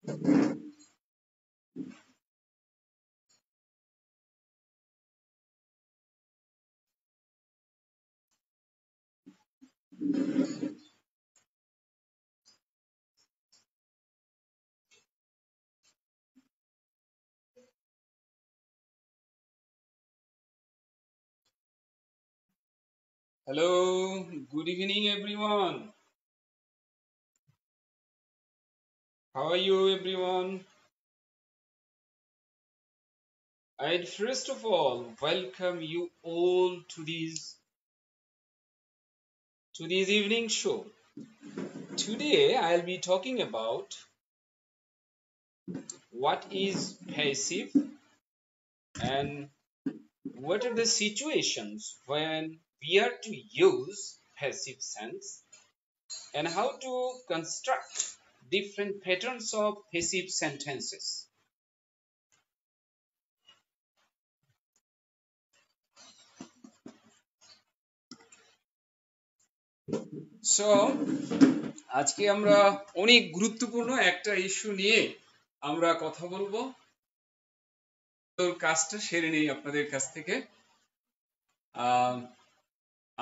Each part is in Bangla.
Hello, good evening, everyone. How are you, everyone? I'd first of all welcome you all to this evening show. Today, I'll be talking about what is passive and what are the situations when we are to use passive sense and how to construct different patterns of passive sentences. So আজকে আমরা অনেক গুরুত্বপূর্ণ একটা ইস্যু নিয়ে আমরা কথা বলবো। তো কাজটা সেরে নেই আপনাদের কাছ থেকে। আহ,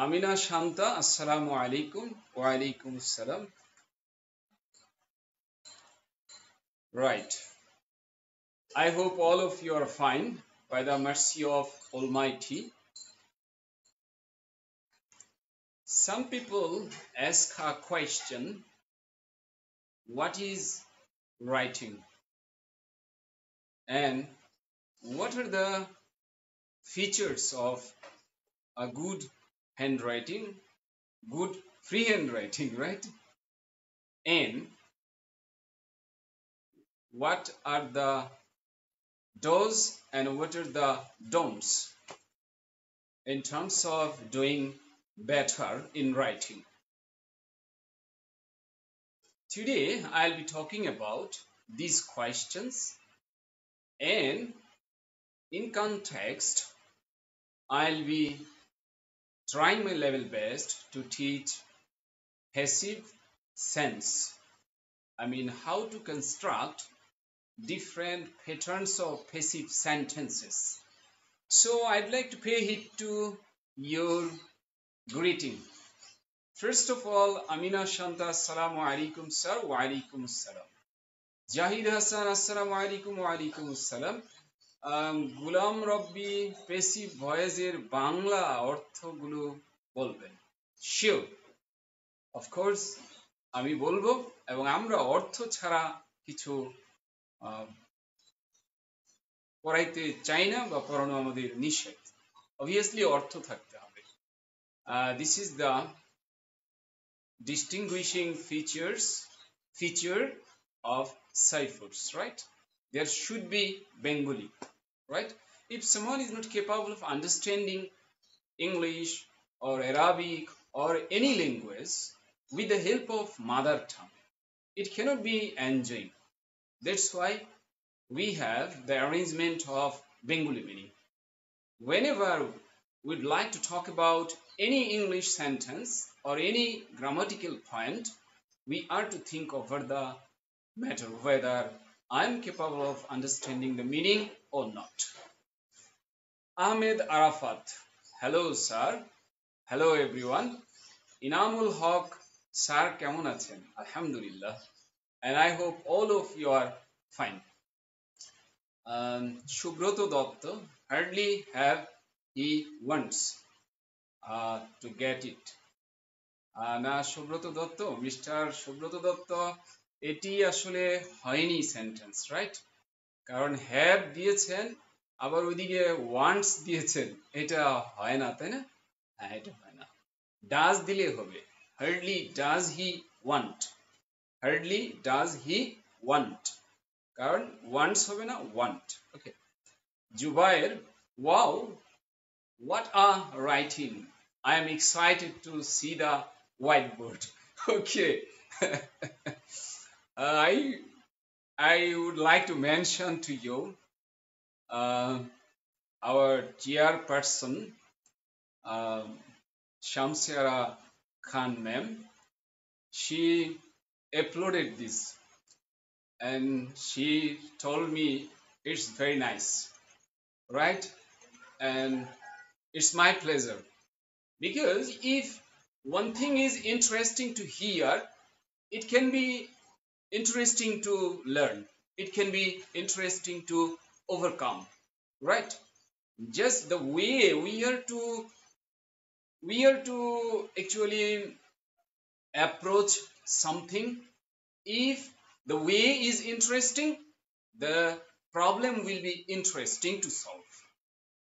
আমিনা শান্তা, আসসালামু আলাইকুম। ওয়ালাইকুম আসসালাম। Right. I hope all of you are fine by the mercy of Almighty. Some people ask a question, what is writing? And what are the features of a good handwriting, good free handwriting, right? And what are the do's and what are the don'ts in terms of doing better in writing? Today, I'll be talking about these questions, and in context, I'll be trying my level best to teach passive sense. I mean, how to construct different patterns of passive sentences. So I'd like to pay heed to your greeting. First of all, Amina Shanta, Assalamu alaikum sir, wa alaikum assalam. Jahid Hassan, Assalamu alaikum, wa alaikum assalam. গুলাম রব্বি পেসিভ ভয়েসের বাংলা অর্থগুলো বলবেন? শিওর, অফকোর্স আমি বলবো, এবং আমরা অর্থ ছাড়া কিছু পড়াইতে চাই না বা পড়ানো আমাদের নিষেধ। অবভিয়াসলি অর্থ থাকতে হবে। This is the distinguishing feature of ciphers, right? There should be Bengali, right? If someone is not capable of understanding English or Arabic or any language with the help of mother tongue, it cannot be enjoyed. That's why we have the arrangement of Bengali meaning. Whenever we'd like to talk about any English sentence or any grammatical point, we are to think over the matter whether I'm capable of understanding the meaning or not. Ahmed Arafat, hello sir, hello everyone. Inamul Haq, sir, কেমন আছেন? Alhamdulillah, and I hope all of you are fine. Shubroto Datta, hardly have he wants to get it. না সুব্রত দত্ত, মিস্টার সুব্রত দত্ত, এটি আসলে হয়নি সেন্টেন্স, রাইট? কারণ হ্যাভ দিয়েছেন, আবার ওইদিকে ওয়ান্টস দিয়েছেন, এটা হয় না, তাই না? হ্যাঁ, এটা হয় না। ডাজ দিলে হবে। Hardly does he want, hardly does he want, কারণ ওয়ান্টস হবে না, want. Okay. Zubair, wow, what a writing! I am excited to see the whiteboard. Okay. I would like to mention to you our chairperson, Shamsiara Khan ma'am. She uploaded this and she told me it's very nice, right? And it's my pleasure, because if one thing is interesting to hear, it can be interesting to learn, it can be interesting to overcome, right? Just the way we are to actually approach something. If the way is interesting, the problem will be interesting to solve.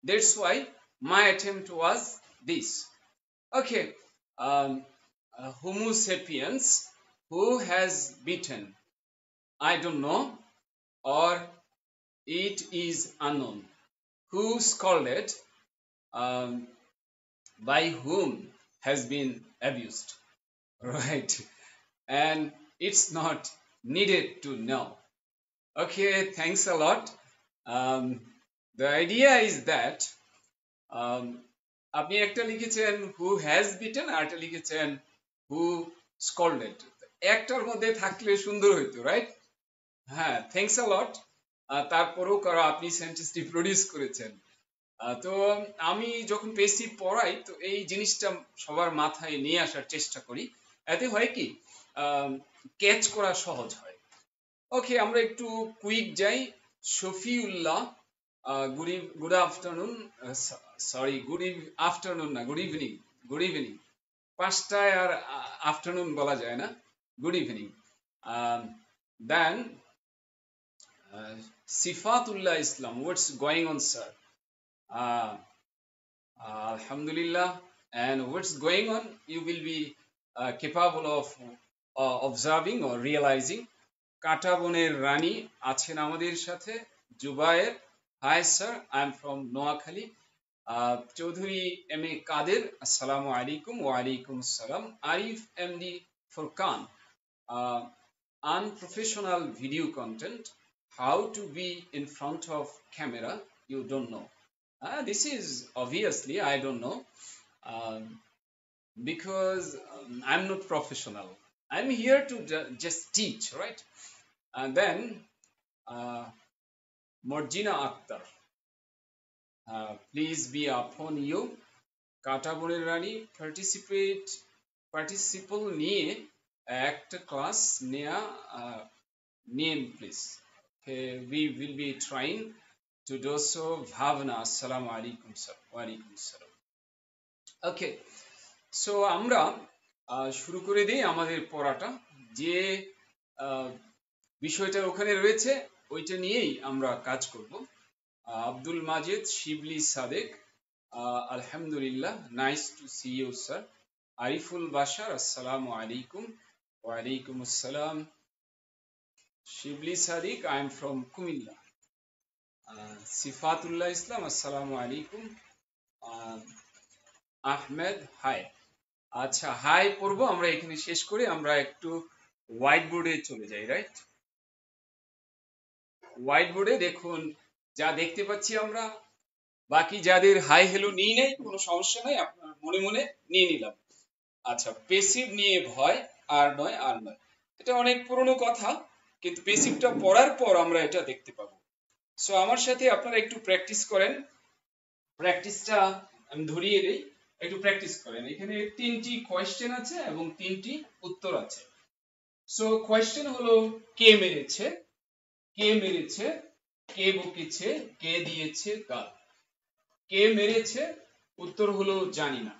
That's why my attempt was this. Okay. Homo sapiens, who has bitten? I don't know, or it is unknown. Who scolded? Um, by whom has been abused? Right? And it's not needed to know. Okay, thanks a lot. Um, the idea is that um, আপনি একটা লিখেছেন হু হ্যাজ বিটেন, আর একটা লিখেছেন হু স্কল্ডেড। একটার মধ্যে থাকলে সুন্দর হইতো, রাইট? হ্যাঁ, থ্যাংকস আ লট। তারপরেও কারো আপনি সেন্টেন্সটি প্রডিউস করেছেন। তো আমি যখন পেসিভ পড়াই, তো এই জিনিসটা সবার মাথায় নিয়ে আসার চেষ্টা করি। এতে হয় কি, ক্যাচ করা সহজ হয়। ওকে, আমরা একটু কুইক যাই। Shafiullah, good afternoon, sorry good afternoon না, গুড ইভিনিং। গুড ইভিনিং, 5টায় আর আফটারনুন বলা যায় না, good evening. Then Sifatullah Islam, what's going on sir? Alhamdulillah. And what's going on, you will be capable of observing or realizing. কাটা বনের রানী আছেন আমাদের সাথে, Zubair, hi sir, I am from Noakhali. Chowdhury M A Kader, আসসালামু আলাইকুম। ওয়ালাইকুম আসসালাম। Arif MD Furqan, unprofessional video content, how to be in front of camera, you don't know. This is obviously I don't know, um, because I'm not professional. I'm here to just teach, right? And then Morjina Akhtar, please be upon you. কাটা বনের রানী পার্টিসিপল নিয়ে একটা ক্লাস নেয়া নিন please. We will be trying to do so. Bhavna, assalamu alaikum sir. Wa alaikum assalam. Okay, so আমরা শুরু করে দিই আমাদের পড়াটা। যে বিষয়টা ওখানে রয়েছে ওইটা নিয়েই আমরা কাজ করব। আব্দুল মাজেদ শিবলি সাদেক, আলহামদুলিল্লাহ, nice to see you sir. Ariful Bashar, আসসালামু আলাইকুম। ওয়া আলাইকুম আসসালাম। Shibli Sadik, I am from Comilla. Sifatullah Islam, আসসালামু আলাইকুম। আহমেদ, হাই। আচ্ছা, হাই পড়বো আমরা, এখানে শেষ করে আমরা একটু হোয়াইট বোর্ডে চলে যাই, রাইট? হোয়াইট বোর্ডে দেখুন যা দেখতে পাচ্ছি আমরা। বাকি যাদের হাই হ্যালো নিয়ে নেই, কোনো সমস্যা নাই, আপনার মনে মনে নিয়ে নিলাম। আচ্ছা, পেসিভ নিয়ে ভয়, আর নয় আর নয়, এটা অনেক পুরনো কথা, কিন্তু পেসিভটা পড়ার পর আমরা এটা দেখতে পাবো। সো আমার সাথে আপনারা একটু প্র্যাকটিস করেন। প্র্যাকটিসটা আমি ধরিয়ে দিই, একটু প্র্যাকটিস করেন। এখানে 3টি কোয়েশ্চেন আছে এবং 3টি উত্তর আছে। সো কোয়েশ্চেন হলো কে মেরেছে, কে মেরেছে, কে বকেছে, কে দিয়েছে গাল। কে মেরেছে, উত্তর হলো জানি না।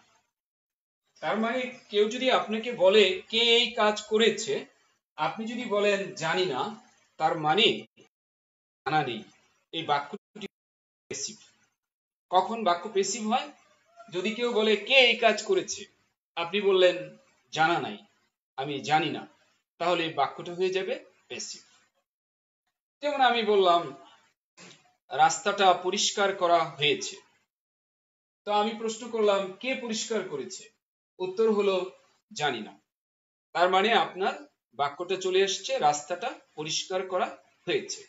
তার মানে কেউ যদি আপনাকে বলে কে এই কাজ করেছে, আপনি যদি বলেন জানি না, তার মানে জানা নেই। এই বাক্যটি প্যাসিভ। কখন বাক্য প্যাসিভ হয়? যদি কেউ বলে কে এই কাজ করেছে, আপনি বললেন জানা নাই, আমি জানি না, তাহলে বাক্যটা হয়ে যাবে প্যাসিভ। যেমন আমি বললাম রাস্তাটা পরিষ্কার করা হয়েছে, তো আমি প্রশ্ন করলাম কে পরিষ্কার করেছে, উত্তর হলো জানি না। তার মানে আপনার বাক্যটা চলে আসছে রাস্তাটা পরিষ্কার করা হয়েছে।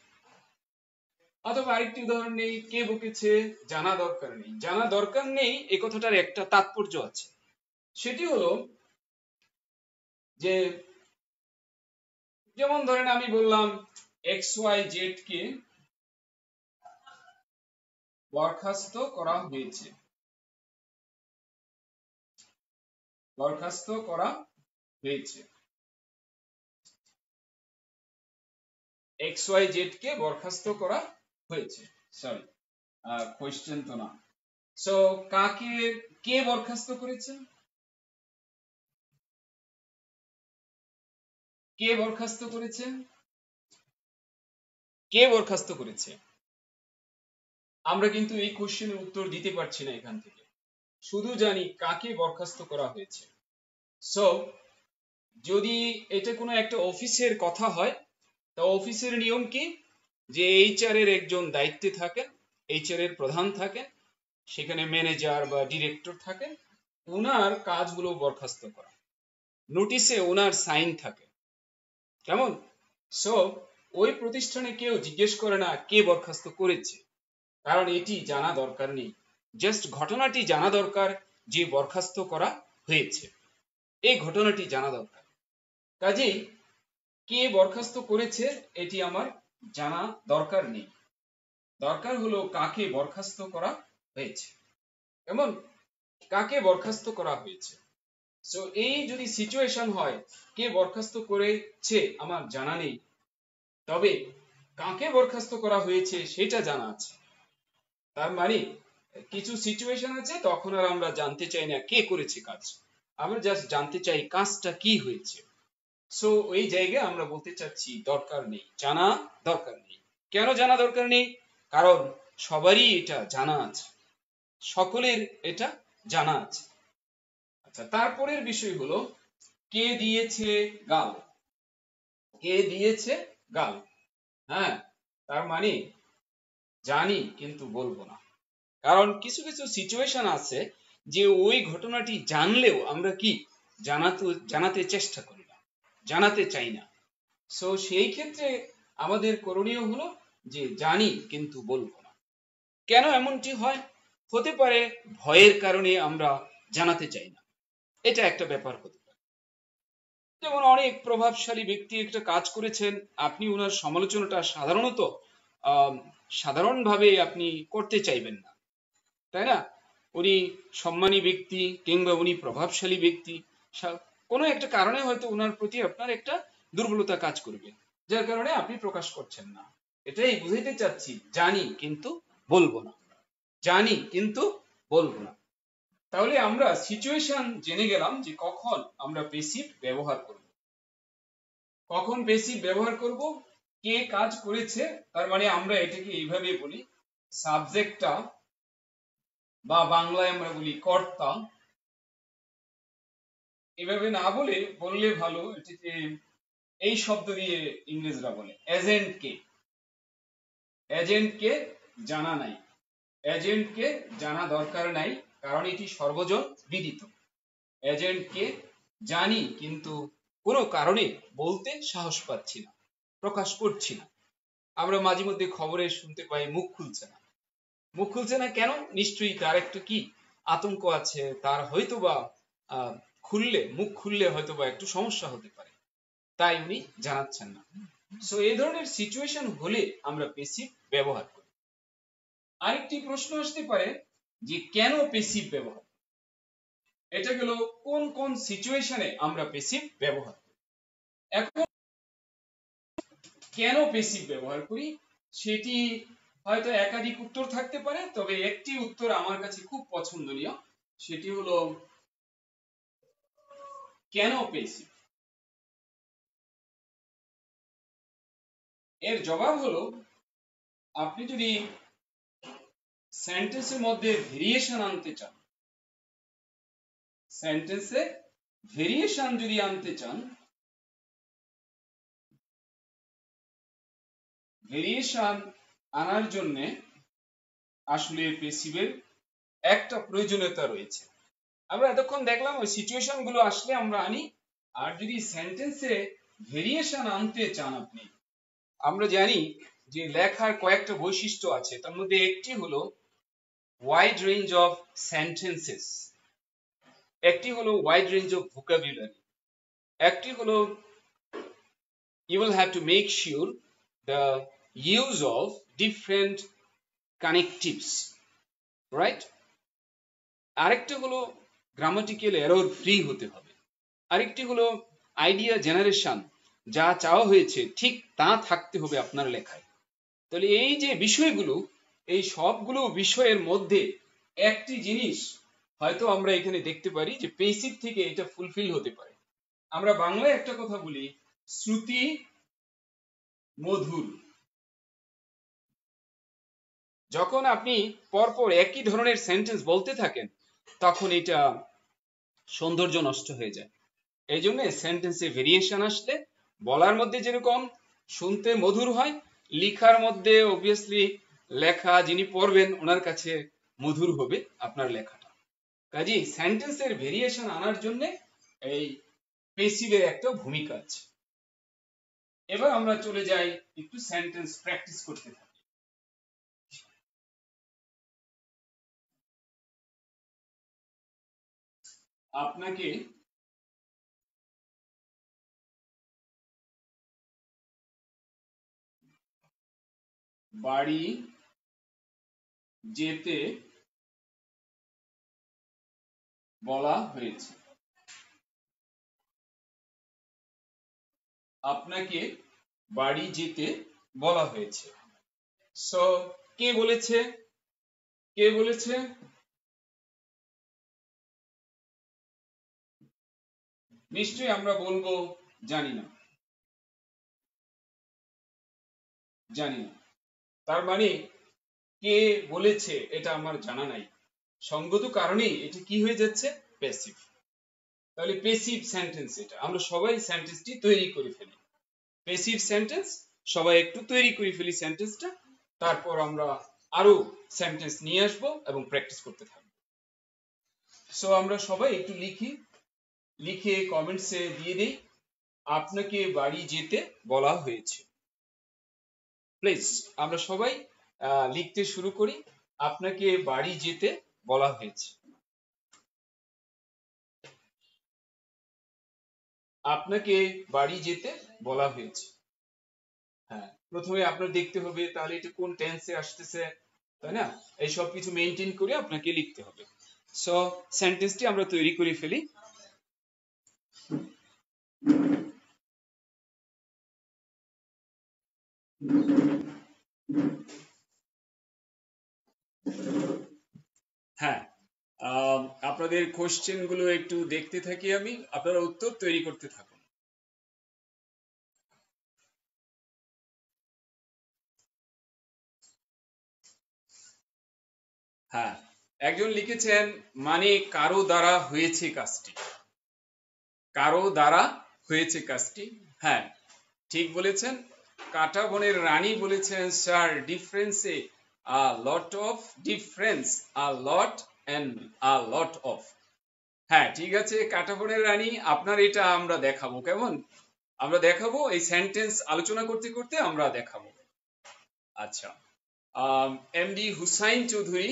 অথবা আরেকটি উদাহরণ নেই, কে বকেছে, জানা দরকার নেই। জানা দরকার নেই এই কথাটার একটা তাৎপর্য আছে, সেটি হলো যে যেমন ধরেন আমি বললাম XYZ কে বরখাস্ত করা হয়েছে, বরখাস্ত করা হয়েছে। XYZ কে বরখাস্ত করা হয়েছে, সরি কোশ্চেন তো না। সো কাকে, কে বরখাস্ত করেছে? কে বরখাস্ত করেছে? কে বরখাস্ত করেছে? আমরা কিন্তু এই কোশ্চেনের উত্তর দিতে পারছি না এখান থেকে, শুধু জানি কাকে বরখাস্ত করা হয়েছে। সো যদি এটা কোনো একটা অফিসের কথা হয়, তা অফিসের নিয়ম কি, যে এইচআর এর একজন দায়িত্বে থাকেন, এইচআর এর প্রধান থাকেন, সেখানে ম্যানেজার বা ডিরেক্টর থাকেন, ওনার কাজগুলো বরখাস্ত করা, নোটিশে ওনার সাইন থাকে, কেমন? সো ওই প্রতিষ্ঠানে কেউ জিজ্ঞেস করে না কে বরখাস্ত করেছে, কারণ এটি জানা দরকার নেই, জাস্ট ঘটনাটি জানা দরকার যে বরখাস্ত করা হয়েছে, এই ঘটনাটি জানা দরকার। কাজেই কে বরখাস্ত করেছে এটি আমার জানা দরকার নেই, দরকার হলো কাকে বরখাস্ত করা হয়েছে, কেমন? কাকে বরখাস্ত করা হয়েছে। সো এই যদি সিচুয়েশন হয় কে বরখাস্ত করেছে আমার জানা নেই, তবে কাকে বরখাস্ত করা হয়েছে সেটা জানা আছে। তার মানে কিছু সিচুয়েশন আছে তখন আর আমরা জানতে চাই না কে করেছে কাজ, আমরা জাস্ট জানতে চাই কাজটা কি হয়েছে। সো ওই জায়গায় আমরা বলতে চাচ্ছি দরকার নেই, জানা দরকার নেই। কেন জানা দরকার নেই? কারণ সবারই এটা জানা আছে, সকলের এটা জানা আছে। আচ্ছা, তারপরের বিষয় হলো কে দিয়েছে গাল, কে দিয়েছে গাল। হ্যাঁ, তার মানে জানি কিন্তু বলবো না, কারণ কিছু কিছু সিচুয়েশন আছে যে ওই ঘটনাটি জানলেও আমরা কি জানাতে চেষ্টা করি না, জানাতে চাই না। সো সেই ক্ষেত্রে আমাদের করণীয় হলো যে জানি কিন্তু বলবো না। কেন এমনটি হয়? হতে পারে ভয়ের কারণে আমরা জানাতে চাই না, এটা একটা ব্যাপার হতে পারে। যেমন অনেক প্রভাবশালী ব্যক্তি একটা কাজ করেছেন, আপনি ওনার সমালোচনাটা সাধারণভাবে আপনি করতে চাইবেন না, তাই না? উনি সম্মানী ব্যক্তি কিংবা উনি প্রভাবশালী ব্যক্তি, কোনো একটা কারণে হয়তো ওনার প্রতি আপনার একটা দুর্বলতা কাজ করবে, যার কারণে আপনি প্রকাশ করছেন না। এটাই বুঝাইতে চাচ্ছি, জানি কিন্তু বলবো না, জানি কিন্তু বলবো না। তাহলে আমরা সিচুয়েশন জেনে গেলাম যে কখন আমরা প্যাসিভ ব্যবহার করব। কখন প্যাসিভ ব্যবহার করব? কে কাজ করেছে, তার মানে আমরা এটাকে এইভাবে বলি, সাবজেক্টটা বা বাংলায় আমরা বলি কর্তা, এভাবে না বললে ভালো, এটাকে এই শব্দ দিয়ে ইংরেজরা বলে এজেন্টকে, এজেন্টকে জানা নাই, এজেন্টকে জানা দরকার নাই, কারণ এটি সর্বজন বিদিত। এজেন্টকে জানি কিন্তু কোনো কারণে বলতে সাহস পাচ্ছি না, প্রকাশ করছি না। আমরা মাঝে মধ্যে খবরে শুনতে পাই মুখ খুলছে না, মুখ খুলছে না কেন? নিশ্চয়ই তার একটা কি আতঙ্ক আছে, তার হয়তোবা মুখ খুললে হয়তোবা একটু সমস্যা হতে পারে, তাই উনি জানাচ্ছেন না। সো এই ধরনের সিচুয়েশন হলে আমরা প্যাসিভ ব্যবহার করি। আরেকটি প্রশ্ন আসতে পারে যে কেন প্যাসিভ ব্যবহার, এটা গেল কোন কোন সিচুয়েশনে আমরা প্যাসিভ ব্যবহার করি। এখন কেন প্যাসিভ ব্যবহার করি সেটি হয়তো একাধিক উত্তর থাকতে পারে, তবে একটি উত্তর আমার কাছে খুব পছন্দনীয়, সেটি হলো কেন প্যাসিভ। এর জবাব হলো, আপনি যদি সেন্টেন্সের মধ্যে ভেরিয়েশন আনতে চান, সেন্টেন্সে ভেরিয়েশন যদি আনতে চান, ভেরিয়েশন আনার জন্য আসলে প্যাসিভের একটা প্রয়োজনীয়তা রয়েছে। আমরা এতক্ষণ দেখলাম ওই সিচুয়েশন গুলো আসলে আমরা আনি, আর যদি সেন্টেন্সে ভেরিয়েশন আনতে চান আপনি, আমরা জানি যে লেখার কয়েকটা বৈশিষ্ট্য আছে, তার মধ্যে একটি হলো ওয়াইড রেঞ্জ অফ সেন্টেন্সেস, একটি হলো ওয়াইড রেঞ্জ অফ ভোকাবুলারি, একটি হলো you will have to make sure the use of different connectives, right? আরেকটা হলো গ্রামাটিক্যাল এরর ফ্রি হতে হবে, আরেকটি হলো আইডিয়া জেনারেশন, যা চাওয়া হয়েছে ঠিক তা থাকতে হবে আপনার লেখায়। তাহলে এই যে বিষয়গুলো, এই সবগুলো বিষয়ের মধ্যে একটি জিনিস হয়তো আমরা এখানে দেখতে পারি যে পেসিভ থেকে এটা ফুলফিল হতে পারে। আমরা বাংলায় একটা কথা বলি, শ্রুতি মধুর। যখন আপনি পরপর একই ধরনের সেন্টেন্স বলতে থাকেন তখন এটা সৌন্দর্য নষ্ট হয়ে যায়। এই জন্য সেন্টেন্সে ভেরিয়েশন আসলে বলার মধ্যে যেরকম শুনতে মধুর হয়, লেখার মধ্যে অবভিয়াসলি লেখা যিনি পড়বেন ওনার কাছে মধুর হবে আপনার লেখাটা। কাজেই সেন্টেন্সের ভেরিয়েশন আনার জন্য এই পেসিভের একটা ভূমিকা আছে। এবার আমরা চলে যাই একটু সেন্টেন্স প্র্যাকটিস করতে থাকি। আপনাকে বাড়ি যেতে বলা হয়েছে। আপনাকে বাড়ি যেতে বলা হয়েছে। সো কে বলেছে? কে বলেছে? নিশ্চয়ই আমরা বলবো জানি না, জানি না। তার মানে কে বলেছে এটা আমার জানা নাই, সঙ্গত কারণেই এটা কি হয়ে যাচ্ছে? প্যাসিভ। তাহলে প্যাসিভ সেন্টেন্স এটা, আমরা সবাই সেন্টেন্সটি তৈরি করে ফেলি। প্যাসিভ সেন্টেন্স সবাই একটু তৈরি করে ফেলি সেন্টেন্সটা, তারপর আমরা আরো সেন্টেন্স নিয়ে আসবো এবং প্র্যাকটিস করতে থাকবো। সো আমরা সবাই একটু লিখি, লিখে কমেন্টসে দিয়ে দিই আপনাকে বাড়ি যেতে বলা হয়েছে। প্লিজ আমরা সবাই লিখতে শুরু করি, আপনাকে বাড়ি যেতে বলা হয়েছে। আপনাকে বাড়ি যেতে বলা হয়েছে। হ্যাঁ, প্রথমে আপনার দেখতে হবে তাহলে এটা কোন টেন্সে আসতেছে, তাই না? এই সব কিছু মেনটেন করে আপনাকে লিখতে হবে। সো সেন্টেন্সটি আমরা তৈরি করে ফেলি। হ্যাঁ, আপনাদের কোশ্চেন গুলো একটু দেখতে থাকি আমি, আপনারা উত্তর তৈরি করতে থাকুন। হ্যাঁ, একজন লিখেছেন মানে কারো দ্বারা হয়েছে কাজটি। কারো দ্বারা হয়েছে কাজটি, হ্যাঁ ঠিক বলেছেন। কাটা বনের রানী বলেছেন স্যার ডিফারেন্সে a lot of difference, a lot and a lot of. হ্যাঁ ঠিক আছে কাটা বনের রানী, আপনার এটা আমরা দেখাবো, কেমন? আমরা দেখাবো এই সেন্টেন্স আলোচনা করতে করতে আমরা দেখাবো। আচ্ছা, এমডি হুসাইন চৌধুরী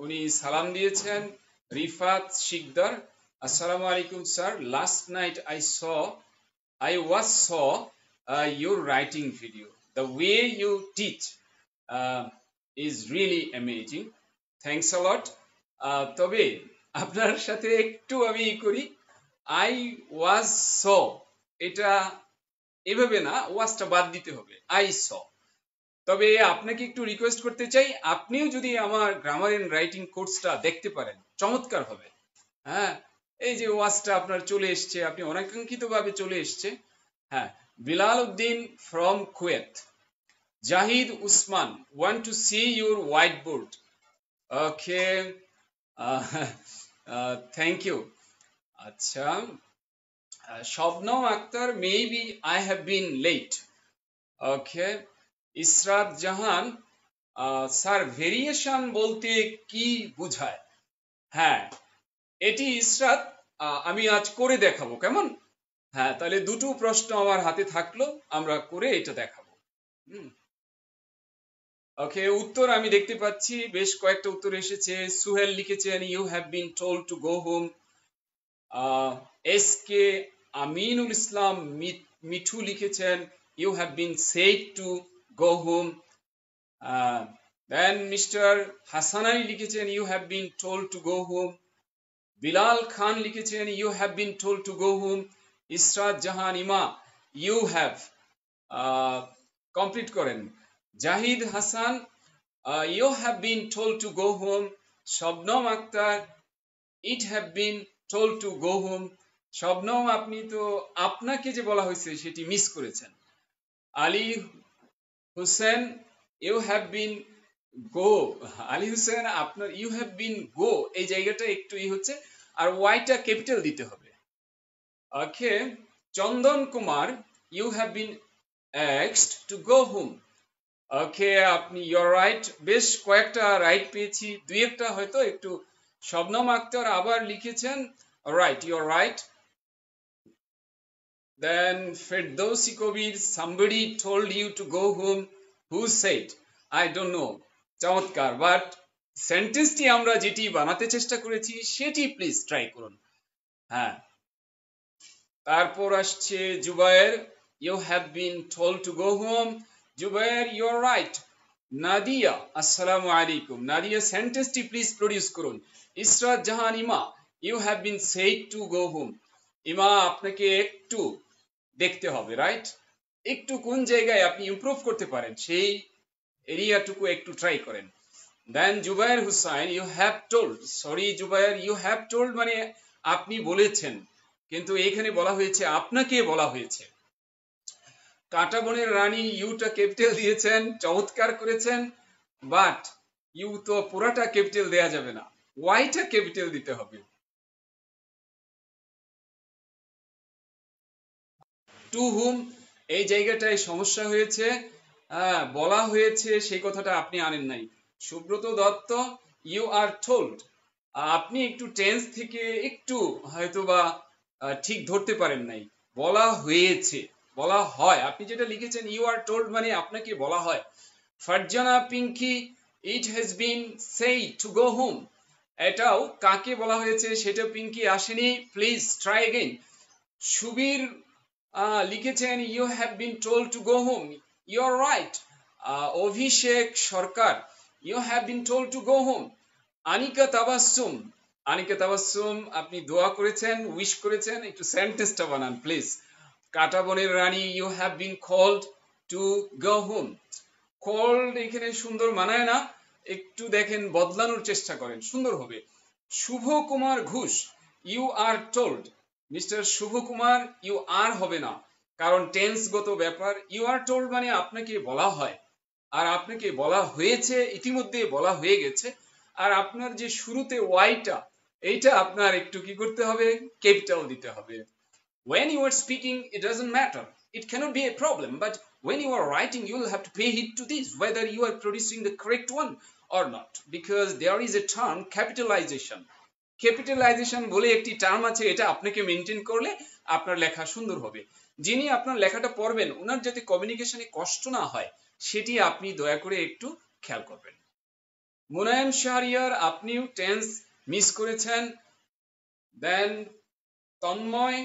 উনি সালাম দিয়েছেন। রিফাত শিকদার, আসসালামু আলাইকুম sir, last night I was saw your writing video. The way you teach is really amazing. Thanks a lot. তবে আপনার সাথে একটু আমি করি, I was saw এটা এভাবে না, ওয়াজটা বাদ দিতে হবে, I saw। তবে আপনাকে একটু রিকোয়েস্ট করতে চাই, আপনিও যদি আমার গ্রামার এন্ড রাইটিং কোর্সটা দেখতে পারেন চমৎকার হবে। হ্যাঁ, এই যে ওয়াজটা আপনার চলে এসছে, আপনি অনাকাঙ্ক্ষিত ভাবে চলে এসছে। হ্যাঁ, Bilal Uddin from Kuwait, Zahid Usman want to see your white board. Okay, thank you. আচ্ছা, Shabnam Akter, maybe I have been late. Okay, Israt Jahan, sir variation বলতে কি বোঝায়? হ্যাঁ, এটি ইসরাত আমি আজ করে দেখাবো, কেমন? হ্যাঁ, তাহলে দুটো প্রশ্ন আমার হাতে থাকলো, আমরা করে এটা দেখাবো। ওকে, উত্তর আমি দেখতে পাচ্ছি, বেশ কয়েকটা উত্তর এসেছে। সুহেল লিখেছেন you have been told to go home. S K Aminul Islam Mithu লিখেছেন you have been said to go home. Then Mr. Hassan Ali লিখেছেন you have been told to go home. Bilal Khan লিখেছেন you have been told to go home. Israt Jahan Ima you have complete করেন। Zahid Hasan you have been told to go home. Shabnam Akter it have been told to go home. Shabnam আপনি তো আপনাকে যে বলা হয়েছে সেটি মিস করেছেন। Ali Hossain you have been go. Ali Hossain আপনার you have been go এই জায়গাটা একটু হচ্ছে আর ওয়াইটা ক্যাপিটাল দিতে হবে। ওকে, Chandan Kumar you have been asked to go home. ওকে, আপনি ইউর রাইট, বেশ কয়েকটা রাইট পেয়েছি, দুই একটা হয়তো একটু। শবনম আক্তার আবার লিখেছেন right, you're right. Then Ferdousi Kabir somebody told you to go home, who said? I don't know. চমৎকার, বাট সেন্টেন্সটি আমরা যেটি বানাতে চেষ্টা করেছি সেটি প্লিজ ট্রাই করুন। হ্যাঁ, তারপর আসছে Zubair you have been told to go home. Zubair you're right. Nadia আসসালামু আলাইকুম। নাদিয়া সেন্টেন্সটি প্লিজ প্রডিউস করুন। ইসরাত জাহান ইমা you have been said to go home. ইমা আপনাকে একটু দেখতে হবে, রাইট? একটু কোন জায়গায় আপনি ইমপ্রুভ করতে পারেন সেই এরিয়াটুকু একটু ট্রাই করেন। Then Zubair Hussain you have told. Sorry Zubair, you have told মানে আপনি বলেছেন, কিন্তু এখানে বলা হয়েছে আপনাকে বলা হয়েছে। কাঁটাবনের রানী ইউটা ক্যাপিটাল দিয়েছেন, চমৎকার করেছেন, বাট ইউ তো পুরাটা ক্যাপিটাল দেয়া যাবে না, ওয়াইটা ক্যাপিটাল দিতে হবে। টু হুম এই জায়গাটায় সমস্যা হয়েছে, বলা হয়েছে সেই কথাটা আপনি আনেন নাই। Subrata Dutta you are told, আপনি একটু টেন্স থেকে একটু হয়তোবা ঠিক ধরতে পারেন নাই, বলা হয়েছে, বলা হয়। আপনি যেটা লিখেছেন ইউ আর টোল্ড মানে আপনাকে বলা হয়। Farzana Pinky it has been said to go home, এটাও কাকে বলা হয়েছে সেটা পিঙ্কি আসেনি, প্লিজ ট্রাই এগেইন। সুবীর লিখেছেন you have been told to go home, you are right. Abhishek Sarkar you have been told to go home. Anika Tabassum, Anika Tabassum আপনি দোয়া করেছেন, উইশ করেছেন, একটু সেন্টেন্সটা বানান প্লিজ। কাঁটাবনের রানী you have been called to go home. Called এখানে সুন্দর মানায় না, একটু দেখেন বদলানোর চেষ্টা করেন, সুন্দর হবে। Shubho Kumar Ghosh you are told. Mister Shubho Kumar you are হবে না, কারণ টেন্সগত ব্যাপার। ইউ আর টোল্ড মানে আপনাকে বলা হয়, আর আপনাকে বলা হয়েছে, ইতিমধ্যে বলা হয়ে গেছে। আর আপনার যে শুরুতে ওয়াইটা, এইটা আপনার একটু কি করতে হবে, ক্যাপিটাল দিতে হবে। When you are speaking, it doesn't matter. It cannot be a problem. But when you are writing, you will have to pay heed to this, whether you are producing the correct one or not. Because there is a term, capitalization. Capitalization বলে একটি টার্ম আছে, এটা আপনাকে মেনটেন করলে আপনার লেখা সুন্দর হবে। যিনি আপনার লেখাটা পড়বেন ওনার যাতে কমিউনিকেশনে কষ্ট না হয় সেটি আপনি দয়া করে একটু খেয়াল করবেন। মুনায়েম শাহরিয়ার আপনিও টেন্স মিস করেছেন। দেন তন্ময়,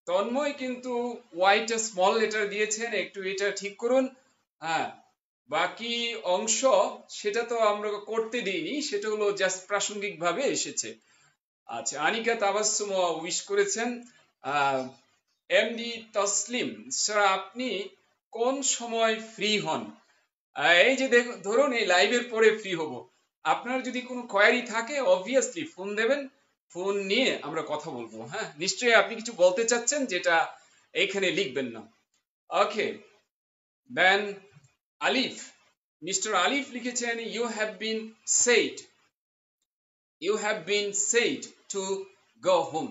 তন্ময় কিন্তু ওয়াইটা স্মল লেটার দিয়েছেন, একটু এটা ঠিক করুন। হ্যাঁ, বাকি অংশ সেটা তো আমরা করতে দিইনি, সেটা হলো জাস্ট প্রাসঙ্গিক ভাবে এসেছে। আচ্ছা, আনিকা তাবাসসুম উইশ করেছেন। এমডি তসলিম স্যার আপনি কোন সময় ফ্রি হন? এই যে ধরুন এই লাইভের পরে ফ্রি হব, আপনার যদি কোনো কোয়ারি থাকে অবভিয়াসলি ফোন দেবেন, ফোন নিয়ে আমরা কথা বলবো। হ্যাঁ, নিশ্চয়ই আপনি কিছু বলতে চাচ্ছেন যেটা এইখানে লিখবেন না। ওকে, দেন আলিফ, মিস্টার আলিফ লিখেছেন you have been said, you have been said to go home.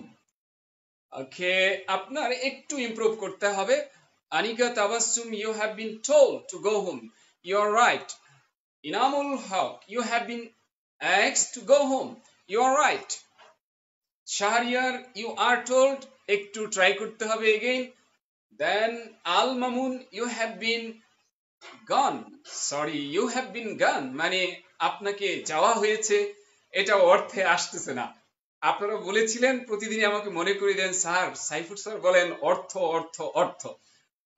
Okay, আপনার একটু ইমপ্রুভ করতে হবে। Anika Tabassum you have been told to go home, you are right. Inamul Haque you have been asked to go home, you are right. Shahriar you are told, একটু ট্রাই করতে হবে again. Then Al Mamun you have been gone, sorry you have been gone মানে আপনাকে যাওয়া হয়েছে, এটা অর্থে আসতেছে না। আপনারা বলেছিলেন প্রতিদিনই আমাকে মনে করে দেন স্যার, সাইফুর স্যার বলেন অর্থ অর্থ অর্থ,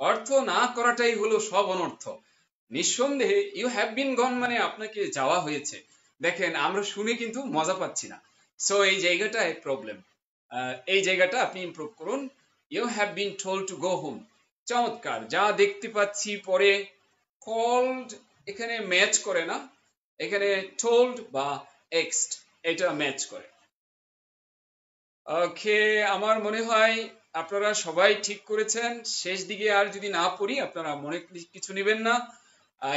অর্থ না করাটাই হলো সব অনর্থ। নিঃসন্দেহে ইউ হ্যাভ বিন গন মানে আপনাকে যাওয়া হয়েছে। দেখেন আমরা শুনে কিন্তু মজা পাচ্ছি না, সো এই জায়গাটায় প্রবলেম। এই জায়গাটা আপনি ইমপ্রুভ করুন। You have been told to go home. চমৎকার। যা দেখতে পাচ্ছি পরে কল্ড এখানে ম্যাচ করে না, এখানে টোল্ড বা এক্সড এটা ম্যাচ করে। ওকে, আমার মনে হয় আপনারা সবাই ঠিক করেছেন। শেষ দিকে আর যদি না পড়ি আপনারা মনে কিছু নেবেন না।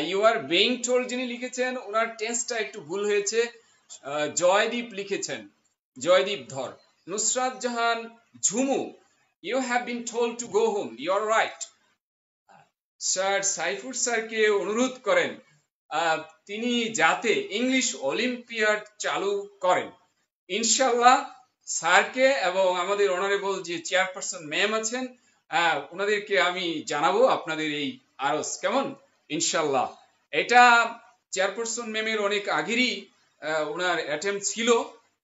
ইউ আর বেইং টোল্ড যিনি লিখেছেন ওনার টেন্সটা একটু ভুল হয়েছে। জয়দীপ লিখেছেন, Joydeep Dhar. Nusrat Jahan Jhumu, you have been told to go home, you are right. Sir Saifur স্যারকে অনুরোধ করেন তিনি যাতে ইংলিশ অলিম্পিয়াড চালু করেন। ইনশাল্লাহ স্যারকে এবং আমাদের অনারেবল যে চেয়ারপারসন ম্যাম আছেন ওনাদেরকে আমি জানাবো আপনাদের এই আরজ কেমন। ইনশাল্লাহ এটা চেয়ারপারসন ম্যামের অনেক আগেরই ওনার অ্যাটেম্প ছিল,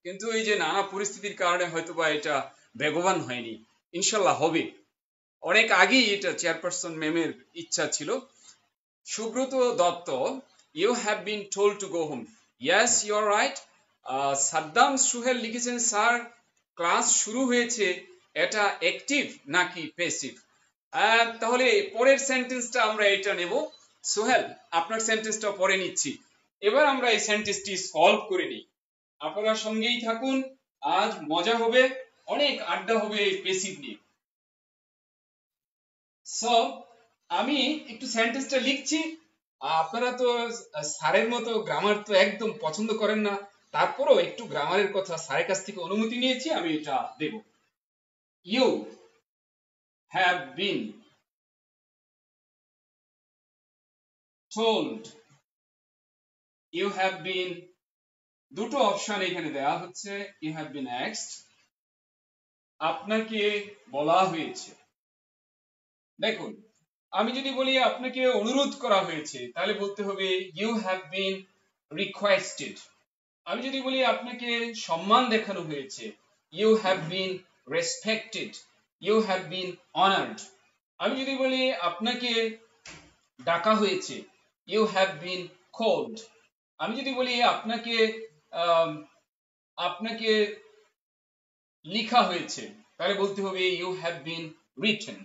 কিন্তু এই যে নানা পরিস্থিতির কারণে হয়তোবা এটা বেগবান হয়নি। ইনশাল্লাহ হবে, অনেক আগেই এটা চেয়ারপারসন ম্যামের ইচ্ছা ছিল। Subrata Dutta, you have been told to go home, yes you are right. Saddam Suhel লিখেছেন স্যার ক্লাস শুরু হয়েছে, এটা অ্যাক্টিভ নাকি প্যাসিভ? তাহলে পরের সেন্টেন্সটা আমরা এটা নেব। সোহেল আপনার সেন্টেন্সটা পরে নিচ্ছি, এবার আমরা এই সেন্টেন্সটি সলভ করে নিই। আপনারা সঙ্গেই থাকুন, আজ মজা হবে, অনেক আড্ডা হবে এই প্যাসিভ নিয়ে। সো আমি একটু সেন্টেন্সটা লিখছি। আপনারা তো স্যারের মতো গ্রামার তো একদম পছন্দ করেন না, তারপরও একটু গ্রামারের কথা স্যারের কাছ থেকে অনুমতি নিয়েছি, আমি এটা দেব। You have been told, you have been, দুটো অপশন এখানে দেওয়া হচ্ছে, you have been asked, আপনাকে বলা হয়েছে। দেখুন আমি যদি বলি আপনাকে অনুরোধ করা হয়েছে তাহলে বলতে হবে you have been requested। আমি যদি বলি আপনাকে সম্মান দেখানো হয়েছে you have been respected, you have been honored। আমি যদি বলি আপনাকে ডাকা হয়েছে you have been called। আমি যদি বলি আপনাকে আপনাকে লেখা হয়েছে তাহলে বলতে হবে you have been written।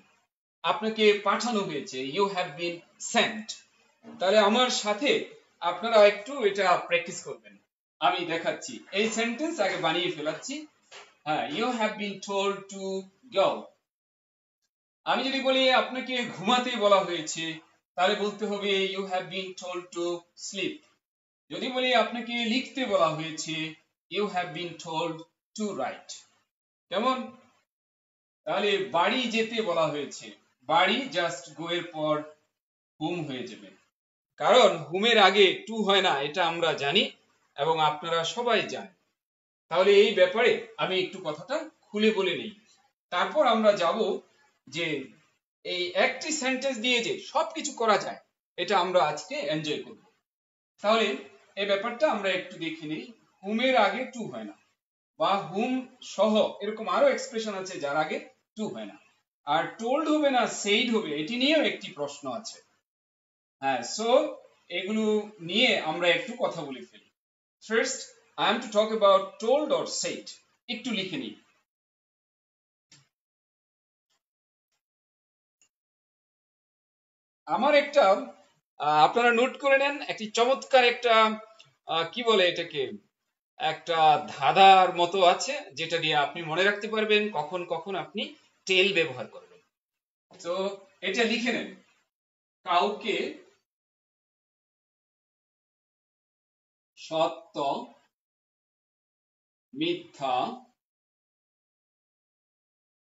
আপনাকে পাঠানো হয়েছে you have been sent। তাহলে আমার সাথে আপনারা একটু এটা প্র্যাকটিস করবেন। আমি দেখাচ্ছি, এই সেন্টেন্স আগে বানিয়ে ফেলাচ্ছি। হ্যাঁ, you have been told to go। আমি যদি বলি আপনাকে ঘুমাতে বলা হয়েছে তাহলে বলতে হবে you have been told to sleep। যদি বলি আপনাকে লিখতে বলা হয়েছে you have been told to write। কেমন? তাহলে বাড়ি যেতে বলা হয়েছে, বাড়ি জাস্ট গো এর পর হুম হয়ে যাবে, কারণ হুমের আগে টু হয় না, এটা আমরা জানি এবং আপনারা সবাই জানেন। তাহলে এই ব্যাপারে আমি একটু কথাটা খুলে বলে নিই, তারপর আমরা যাব যে এই একটি সেন্টেন্স দিয়ে যে সবকিছু করা যায় এটা আমরা আজকে এনজয় করব। তাহলে এই ব্যাপারটা আমরা একটু দেখে নিই। হুমের আগে টু হয় না, বা হুম সহ এরকম আরো এক্সপ্রেশন আছে যার আগে টু হয় না। আর টোল্ড হবে না সেইড হবে, এটি নিয়েও একটি প্রশ্ন আছে। হ্যাঁ, সো এগুলো নিয়ে আমরা একটু কথা বলে ফেলি। First I am to talk about told or said. একটু লিখে নিই। আমার একটা আপনারা নোট করে নেন, একটি চমৎকার একটা কি বলে এটাকে, একটা ধাঁধার মতো আছে যেটা দিয়ে আপনি মনে রাখতে পারবেন কখন কখন আপনি টেল ব্যবহার করবেন। তো এটা লিখে নেন, কাউকে সত্য মিথ্যা,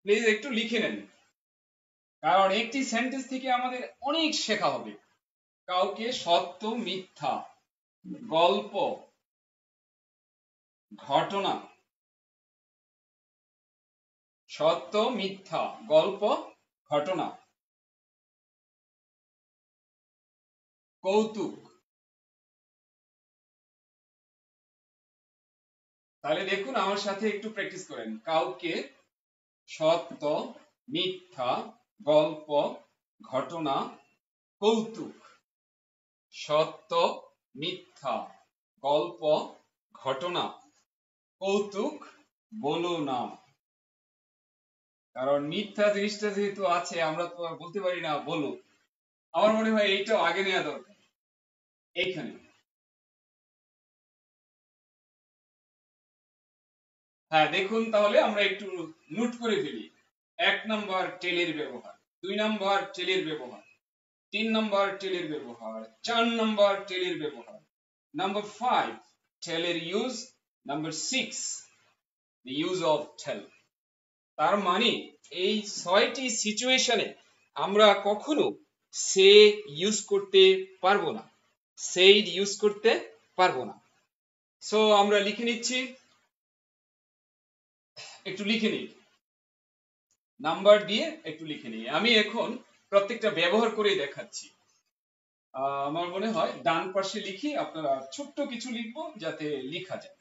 প্লিজ একটু লিখে নেন কারণ একটি সেন্টেন্স থেকে আমাদের অনেক শেখা হবে। কাউকে সত্য মিথ্যা, গল্প, ঘটনা, সত্য মিথ্যা, গল্প, ঘটনা, কৌতুক। তাহলে দেখুন আমার সাথে একটু প্র্যাকটিস করেন। কাউকে সত্য মিথ্যা, গল্প, ঘটনা, কৌতুক, সত্য, মিথ্যা, গল্প, ঘটনা, কৌতুক বলো না। কারণ মিথ্যা জিনিসটা যেহেতু আছে আমরা তো আর বলতে পারি না বলো। আমার মনে হয় এইটাও আগে নেওয়া দরকার এইখানে। হ্যাঁ দেখুন, তাহলে আমরা একটু নোট করে ফেলি। 1 নাম্বার টেলের ব্যবহার, 2 নাম্বার টেলের ব্যবহার, 3 নাম্বার টেলের ব্যবহার, 4 নাম্বার টেলের ব্যবহার, নাম্বার 5 টেলের use, number 6 the use of tell। তার মানে এই 6টি সিচুয়েশনে আমরা কখনো সে ইউজ করতে পারবো না, সেইড ইউজ করতে পারবো না। সো আমরা লিখে নিচ্ছি, একটু লিখে নিই, নাম্বার দিয়ে একটু লিখে নিই। আমি এখন প্রত্যেকটা ব্যবহার করে দেখাচ্ছি। আমার মনে হয় ডান পাশে লিখি, আপনারা ছোট্ট কিছু লিখবো যাতে লেখা যায়।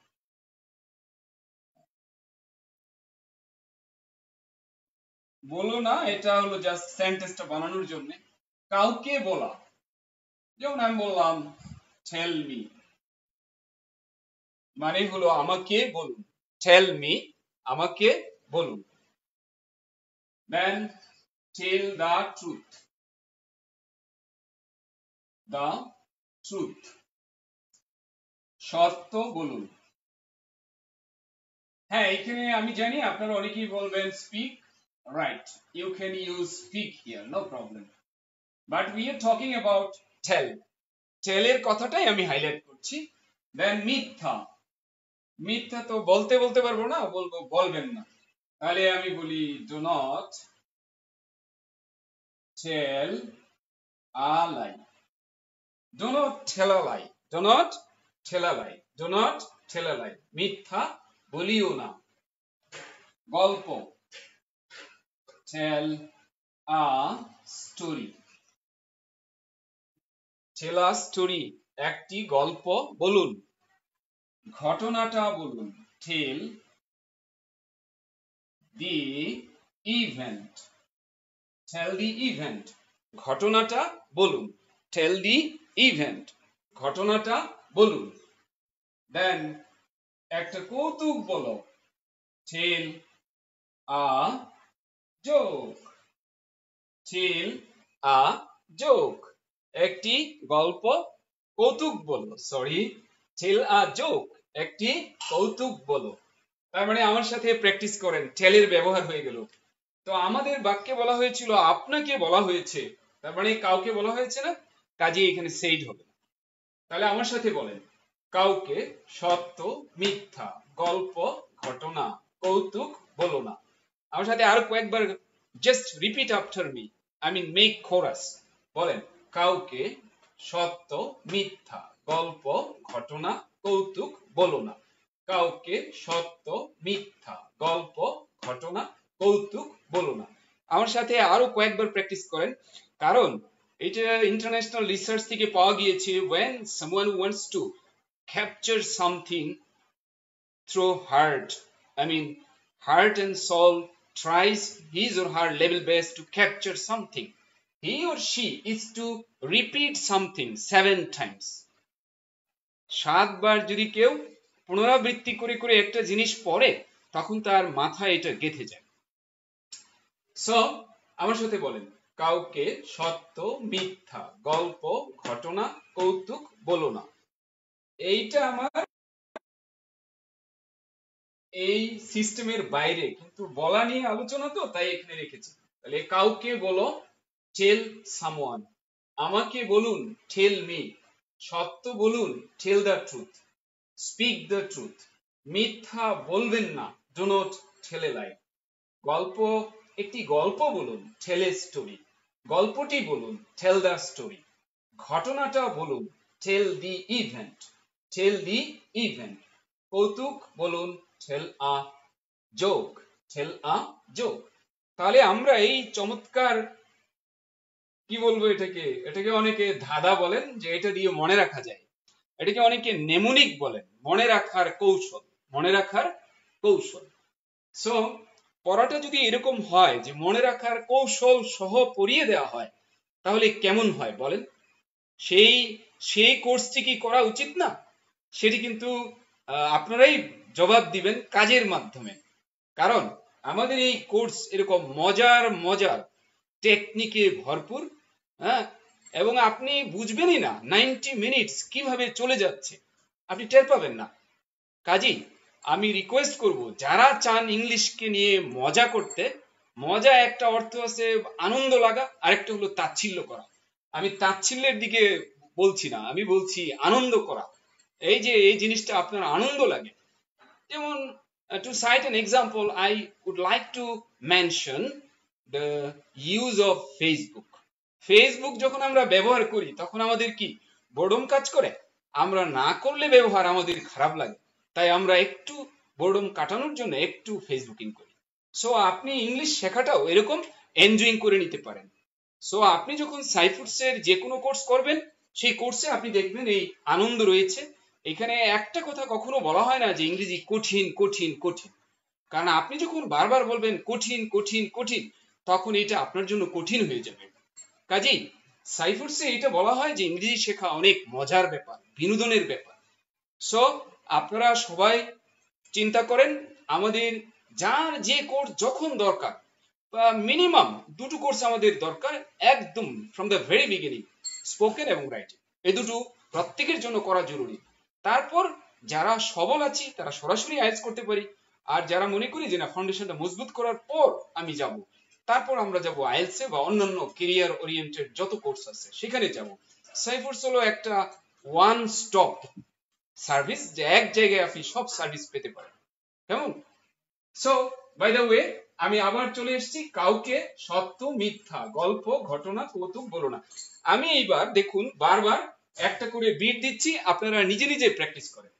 বলো না এটা হলো জাস্ট সেন্টেন্সটা বানানোর জন্য। কাউকে বলা, যেমন আমি বললাম টেল মি, মানে হলো আমাকে বলুন, টেল মি আমাকে বলুন। Then tell the truth, the truth সত্য বলুন। হ্যাঁ এখানে আমি জানি আপনারা অনেকেই বলবেন speak, right, you can use speak here, no problem, but we are talking about tell, tell এর কথাটাই আমি হাইলাইট করছি। দেন মিথ্যা, মিথ্যা তো বলতে বলতে পারবো না, বলবো বলবেন না, তাহলে আমি বলি do not tell a lie, do not tell a lie, do not tell a lie, do not tell a lie, মিথ্যা বলিও না। গল্প, tell a story, tell a story একটি গল্প বলুন। ঘটনাটা বলুন, tell the event, tell the event ঘটনাটা বলুন, tell the event ঘটনাটা বলুন। দেন একটা কৌতুক বলো, tell a joke, tell a joke একটি গল্প কৌতুক বলো, সরি tell a joke একটি কৌতুক বলো। তার মানে আমার সাথে প্র্যাকটিস করেন, টেলের ব্যবহার হয়ে গেল। তো আমাদের বাক্যে বলা হয়েছিল আপনাকে বলা হয়েছে, তার মানে কাউকে বলা হয়েছে না, কাজে এখানে সেইড হবে। তাহলে আমার সাথে বলেন, কাউকে সত্য, মিথ্যা, গল্প, ঘটনা, কৌতুক বলো না। আমার সাথে আরো কয়েকবার just repeat after me, I mean make chorus. বলেন, কাউকে সত্য, মিথ্যা, গল্প, ঘটনা, কৌতুক বলো না। কাউকে সত্য, মিথ্যা, গল্প, ঘটনা, কৌতুক বলো না। আমার সাথে আরো কয়েকবার প্র্যাকটিস করেন, কারণ এটা ইন্টারন্যাশনাল রিসার্চ থেকে পাওয়া গিয়েছে when someone wants to capture something through heart, I mean heart and soul tries his or her level best to capture something, he or she is to repeat something 7 times। 7 বার যদি কেউ পুনরাবৃত্তি করে করে একটা জিনিস পড়ে তখন তার মাথায় এটা গেঁথে যায়। সো আমার সাথে বলেন, কাউকে সত্য, মিথ্যা, গল্প, ঘটনা, কৌতুক বলো না। এইটা আমার এই সিস্টেমের বাইরে, কিন্তু বলা নিয়ে আলোচনা তো তাই এখানে রেখেছি। তাহলে কাউকে বলো টেল সামওয়ান, আমাকে বলুন টেল মি, সত্য বলুন tell the truth, speak the truth, মিথ্যা বলবেন না ডু নট টেল এ লাই, গল্প একটি গল্প বলুন টেল এ স্টোরি, গল্পটি বলুন টেল দ্য স্টোরি, ঘটনাটা বলুন টেল দি ইভেন্ট, টেল দি ইভেন্ট, কৌতুক বলুন টেল আ জোক, টেল আ জোক। তাহলে আমরা এই চমৎকার কি বলবো এটাকে, এটাকে অনেকে ধাঁধা বলেন যে এটা দিয়ে মনে রাখা যায়, এটাকে অনেকে নেমোনিক বলেন, মনে রাখার কৌশল, মনে রাখার কৌশল। সো পড়াটা যদি এরকম হয় যে মনে রাখার কৌশল সহ পড়িয়ে দেওয়া হয় তাহলে কেমন হয় বলেন? সেই সেই কোর্সটি কি করা উচিত না? সেটি কিন্তু আপনারাই জবাব দিবেন কাজের মাধ্যমে। কারণ আমাদের এই কোর্স এরকম মজার মজার টেকনিকে ভরপুর, হ্যাঁ, এবং আপনি বুঝবেনই না 90 মিনিটস কিভাবে চলে যাচ্ছে, আপনি টের পাবেন না। কাজী আমি রিকোয়েস্ট করব, যারা চান ইংলিশকে নিয়ে মজা করতে, মজা একটা অর্থ আছে আনন্দ লাগা, আরেকটা হলো তাচ্ছিল্য করা। আমি তাচ্ছিল্যের দিকে বলছি না, আমি বলছি আনন্দ করা। এই যে এই জিনিসটা আপনার আনন্দ লাগে, যেমন to cite an example, I would like to mention the use of Facebook. Facebook যখন আমরা ব্যবহার করি তখন আমাদের কি বোরডম কাজ করে? আমরা না করলে ব্যবহার আমাদের খারাপ লাগে, তাই আমরা একটু বোরডম কাটানোর জন্য একটু ফেসবুকিং করি। সো আপনি ইংলিশ শেখাটাও এরকম এনজয়িং করে নিতে পারেন। সো আপনি যখন সাইফুডসের যে কোনো কোর্স করবেন, সেই কোর্সে আপনি দেখবেন এই আনন্দ রয়েছে। এখানে একটা কথা কখনো বলা হয় না যে ইংরেজি কঠিন কঠিন কঠিন, কারণ আপনি যখন বারবার বলবেন কঠিন কঠিন কঠিন, তখন এটা আপনার জন্য কঠিন হয়ে যাবে। কাজেই সাইফুডসে এটা বলা হয় যে ইংরেজি শেখা অনেক মজার ব্যাপার, বিনোদনের ব্যাপার। সো আপনারা সবাই চিন্তা করেন, আমাদের যার যে কোর্স যখন দরকার, বা মিনিমাম দুটো কোর্স আমাদের দরকার একদম from the very beginning, spoken এবং রাইটিং, এই দুটো প্রত্যেকের জন্য করা জরুরি। তারপর যারা সবল আছি তারা সরাসরি আইএলটিএস করতে পারি, আর যারা মনে করি যে না ফাউন্ডেশনটা মজবুত করার পর আমি যাব, তারপর আমরা যাব আইএলটিএস বা অন্যান্য কেরিয়ার ওরিয়েন্টেড যত কোর্স আছে সেখানে যাব। সাইফোর্স হলো একটা ওয়ান স্টপ সার্ভিস, যে এক জায়গায় আপনি সব সার্ভিস পেতে পারেন। কেমন? সো বাই দ্য ওয়ে, আমি আবার চলে এসেছি কাউকে সত্য মিথ্যা, গল্প ঘটনা কৌতুক বলো না। আমি এইবার দেখুন বারবার একটা করে বিট দিচ্ছি, আপনারা নিজে নিজে প্র্যাকটিস করেন।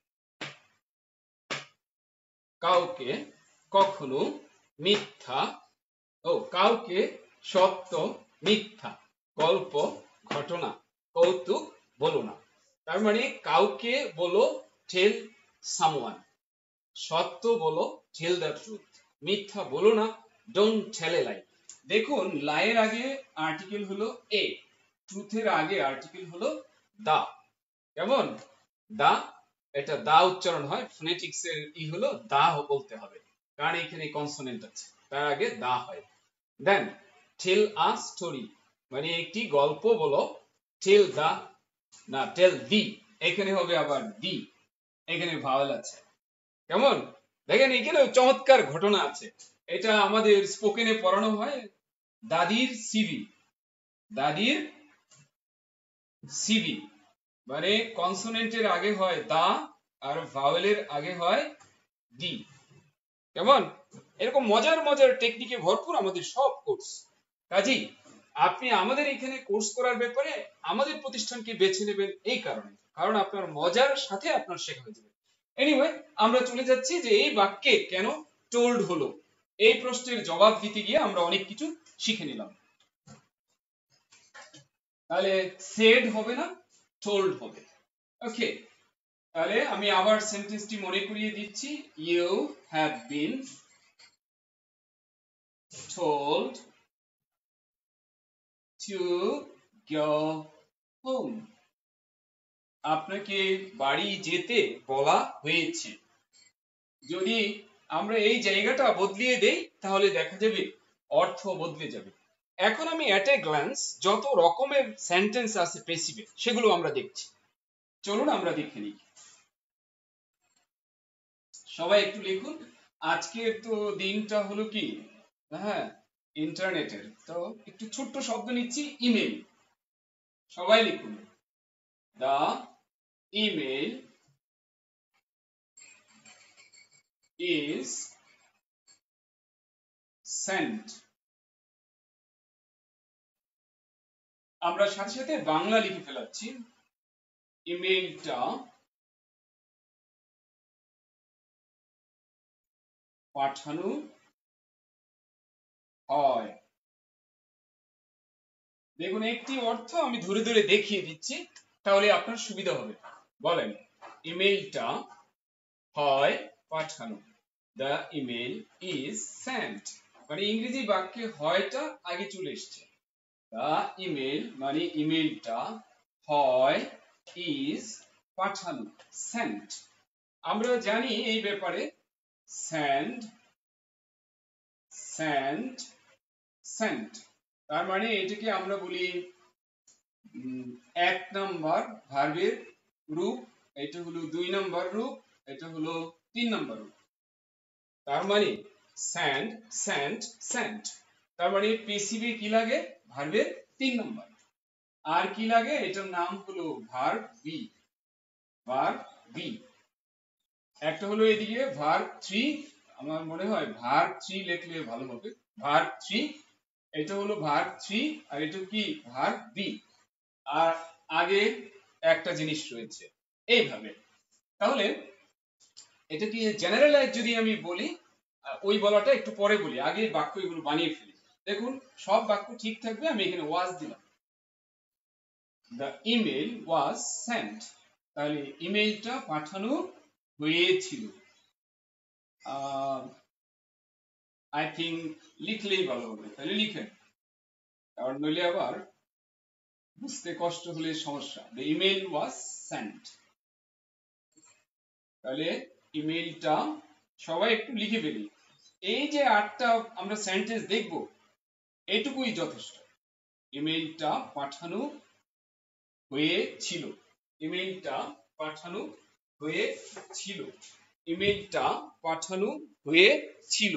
কাউকে কখনো মিথ্যা, কাউকে সত্য মিথ্যা, গল্প ঘটনা কৌতুক বলো না। তার মানে কাউকে বলো টেল সামওয়ান, সত্য বলো টেল দ্য ট্রুথ, মিথ্যা বলো না ডোন্ট টেল এ লাই। দেখুন লাইয়ের আগে আর্টিকেল হলো এ, ট্রুথের আগে আর্টিকেল হলো দা। কেমন? দা, এটা দা উচ্চারণ হয়, ফোনেটিক্স এর ই হলো দা বলতে হবে, কারণ এখানে কনসোনেন্ট আছে, তার আগে দা হয়। দেন টেল আ স্টোরি, মানে একটি গল্প বলো, টেল দা না টেল দি, এখানে হবে আবার দি, এখানে ভাওয়াল আছে। কেমন? দেখেন এখানে চমৎকার ঘটনা আছে, এটা আমাদের স্পোকেনে পড়ানো হয়। দাদির সিভি, দাদির সিভি, মানে কনসোনেন্টের আগে হয় দা আর ভাওয়েলের আগে হয় দি। কেমন? এরকম মজার মজার টেকনিকে ভরপুর আমাদের সব কোর্স। কাজেই আপনি আমাদের এখানে কোর্স করার ব্যাপারে আমাদের প্রতিষ্ঠানকে বেছে নেবেন এই কারণে, কারণ আপনার মজার সাথে আপনার শেখা হয়ে যাবে। এনিওয়ে, আমরা চলে যাচ্ছি যে এই বাক্যে কেন টোল্ড হলো, এই প্রশ্নের জবাব দিতে গিয়ে আমরা অনেক কিছু শিখে নিলাম। তাহলে সেড হবে না, টোল্ড হবে। ওকে, তাহলে আমি আবার সেন্টেন্সটি মনে করিয়ে দিচ্ছি। You have been told to go home, আপনাকে বাড়ি যেতে বলা হয়েছে। যদি আমরা এই জায়গাটা বদলিয়ে দেই তাহলে দেখা যাবে অর্থ বদলে যাবে। এখন আমি অ্যাট এ গ্ল্যান্স যত রকমের সেন্টেন্স আছে পেসিভে সেগুলো আমরা দেখছি, চলুন আমরা দেখে নিই। সবাই একটু লিখুন, আজকের তো দিনটা হলো কি, হ্যাঁ, ইন্টারনেটের, তো একটু ছোট্ট শব্দ নিচ্ছি, ইমেল। সবাই লিখুন, দা ইমেল ইজ সেন্ট। আমরা সাথে সাথে বাংলা লিখে ফেলাচ্ছি, ইমেলটা পাঠানো হয়। দেখুন একটি অর্থ আমি ধরে ধরে দেখিয়ে দিচ্ছি, তাহলে আপনার সুবিধা হবে। বলেন, ইমেলটা হয় পাঠানো, দ্য ইমেল ইজ সেন্ট, মানে ইংরেজি বাক্যে হয়টা আগে চলে এসছে। দ্য ইমেল মানে ইমেলটা হয় ইজ পাঠানো সেন্ট আমরা জানি এই ব্যাপারে সেন্ড সেন্ট সেন্ট তার মানে এটাকে আমরা বলি 1 নম্বর ভার্বের রূপ এটা হলো 2 নম্বর রূপ এটা হলো 3 নম্বর রূপ তার মানে সেন্ড সেন্ট সেন্ট তার মানে পিসিবি কি লাগে ভার্বের 3 নম্বর আর কি লাগে এটার নাম হলো ভার্ব বি একটা হলো এদিকে ভার্ব 3 আমার মনে হয় ভার্ব 3 লিখলে ভালো হবে ভার্ব 3 এটা হলো ভার্ব 3 আর এটা কি ভার্ব বি আর আগে একটা জিনিস রয়েছে এইভাবে তাহলে এটা কি জেনারেলাইজ যদি আমি বলি ওই বলাটা একটু পরে বলি আগে বাক্য এগুলো বানিয়ে ফেলি দেখুন সব বাক্য ঠিক থাকবে আমি এখানে ওয়াজ দিলাম দ্য ইমেল ওয়াজ সেন্ট তাহলে ইমেলটা পাঠানো হয়েছিল আই থিঙ্ক লিখলেই ভালো হবে তাহলে লিখেন কারণ নইলে আবার বুঝতে কষ্ট হলে সমস্যা দ্য ইমেল ওয়াজ সেন্ট তাহলে ইমেলটা সবাই একটু লিখে ফেলি এই যে 8টা আমরা সেন্টেন্স দেখব এটুকুই যথেষ্ট ইমেলটা পাঠানো হয়েছিল ইমেলটা পাঠানো হয়েছিল ইমেলটা পাঠানো হয়েছিল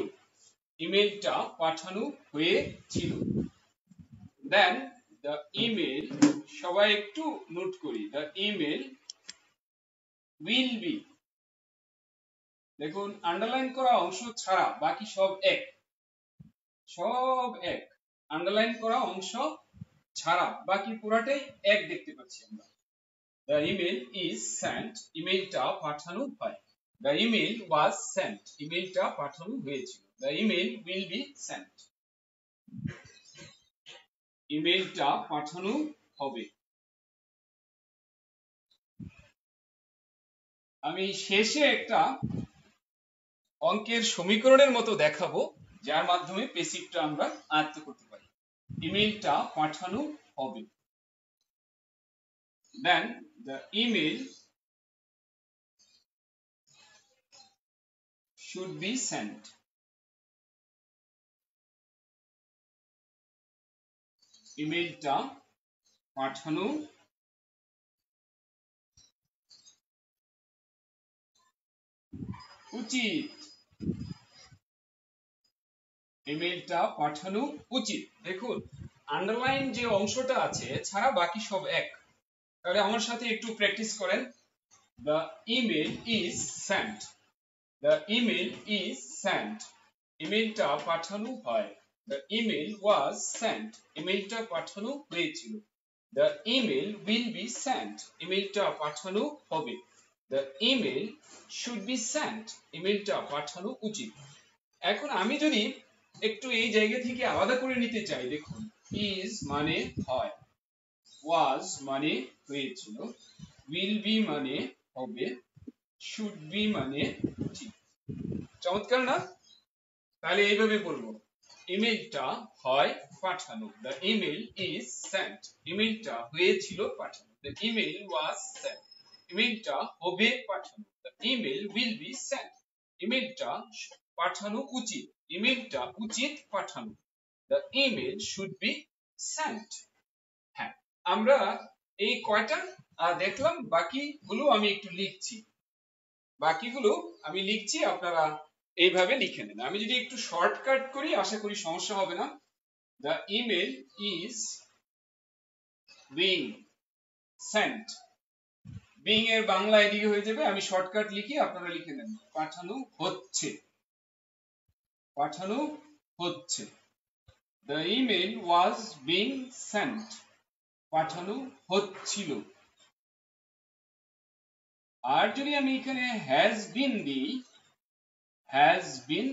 ইমেলটা পাঠানো হয়েছিল দেন দ্য ইমেল সবাই একটু নোট করি দ্য ইমেল উইল বি দেখুন আন্ডারলাইন করা অংশ ছাড়া বাকি সব এক আন্ডারলাইন করা অংশ ছাড়া বাকি পুরাটাই এক দেখতে পাচ্ছি আমরা দ্য ইমেল ইজ সেন্ট ইমেলটা পাঠানো হয় দ্য ইমেল ওয়াজ সেন্ট ইমেলটা পাঠানো হয়েছিল the email will be Saint ইমেলটা পাঠানো হবে আমি শেষে একটা অঙ্কের সমীকরণের মতো দেখাবো যার মাধ্যমে প্যাসিভটা আমরা আয়ত্ত করতে পারি ইমেলটা পাঠানো হবে then the email should be sent ইমেলটা পাঠানো উচিত ইমেলটা পাঠানো উচিত দেখুন আন্ডারলাইন যে অংশটা আছে ছাড়া বাকি সব এক তাহলে আমার সাথে একটু প্র্যাকটিস করেন the email is sent the email is sent ইমেলটা পাঠানো হয় the email was sent ইমেলটা পাঠানো হয়েছিল the email will be sent ইমেলটা পাঠানো হবে the email should be sent ইমেলটা পাঠানো উচিত এখন আমি যদি একটু এই জায়গা থেকে আলাদা করে নিতে চাই দেখুন is মানে হয় was মানে হয়েছিল will be মানে হবে should be মানে উচিত চমৎকার না তাহলে এইভাবে বলবো ইমেলটা হয় পাঠানো the email is sent ইমেলটা হয়েছিল পাঠানো the email was sent ইমেলটা হবে পাঠানো the email will be sent ইমেলটা পাঠানো উচিত ইমেলটা উচিত পাঠানো the email should be sent হ্যাঁ আমরা এই কয়টা দেখলাম বাকিগুলো আমি একটু লিখছি বাকিগুলো আমি লিখছি আপনারা এইভাবে লিখে নেন আমি যদি একটু শর্টকাট করি আশা করি সমস্যা হবে না the email is being sent being এর বাংলা এদিকে হয়ে যাবে আমি শর্টকাট লিখি আপনারা লিখে নেন পাঠানো হচ্ছে পাঠানো হচ্ছে the email was being sent পাঠানো হচ্ছিল আর যদি আমি এখানে has been দিই has been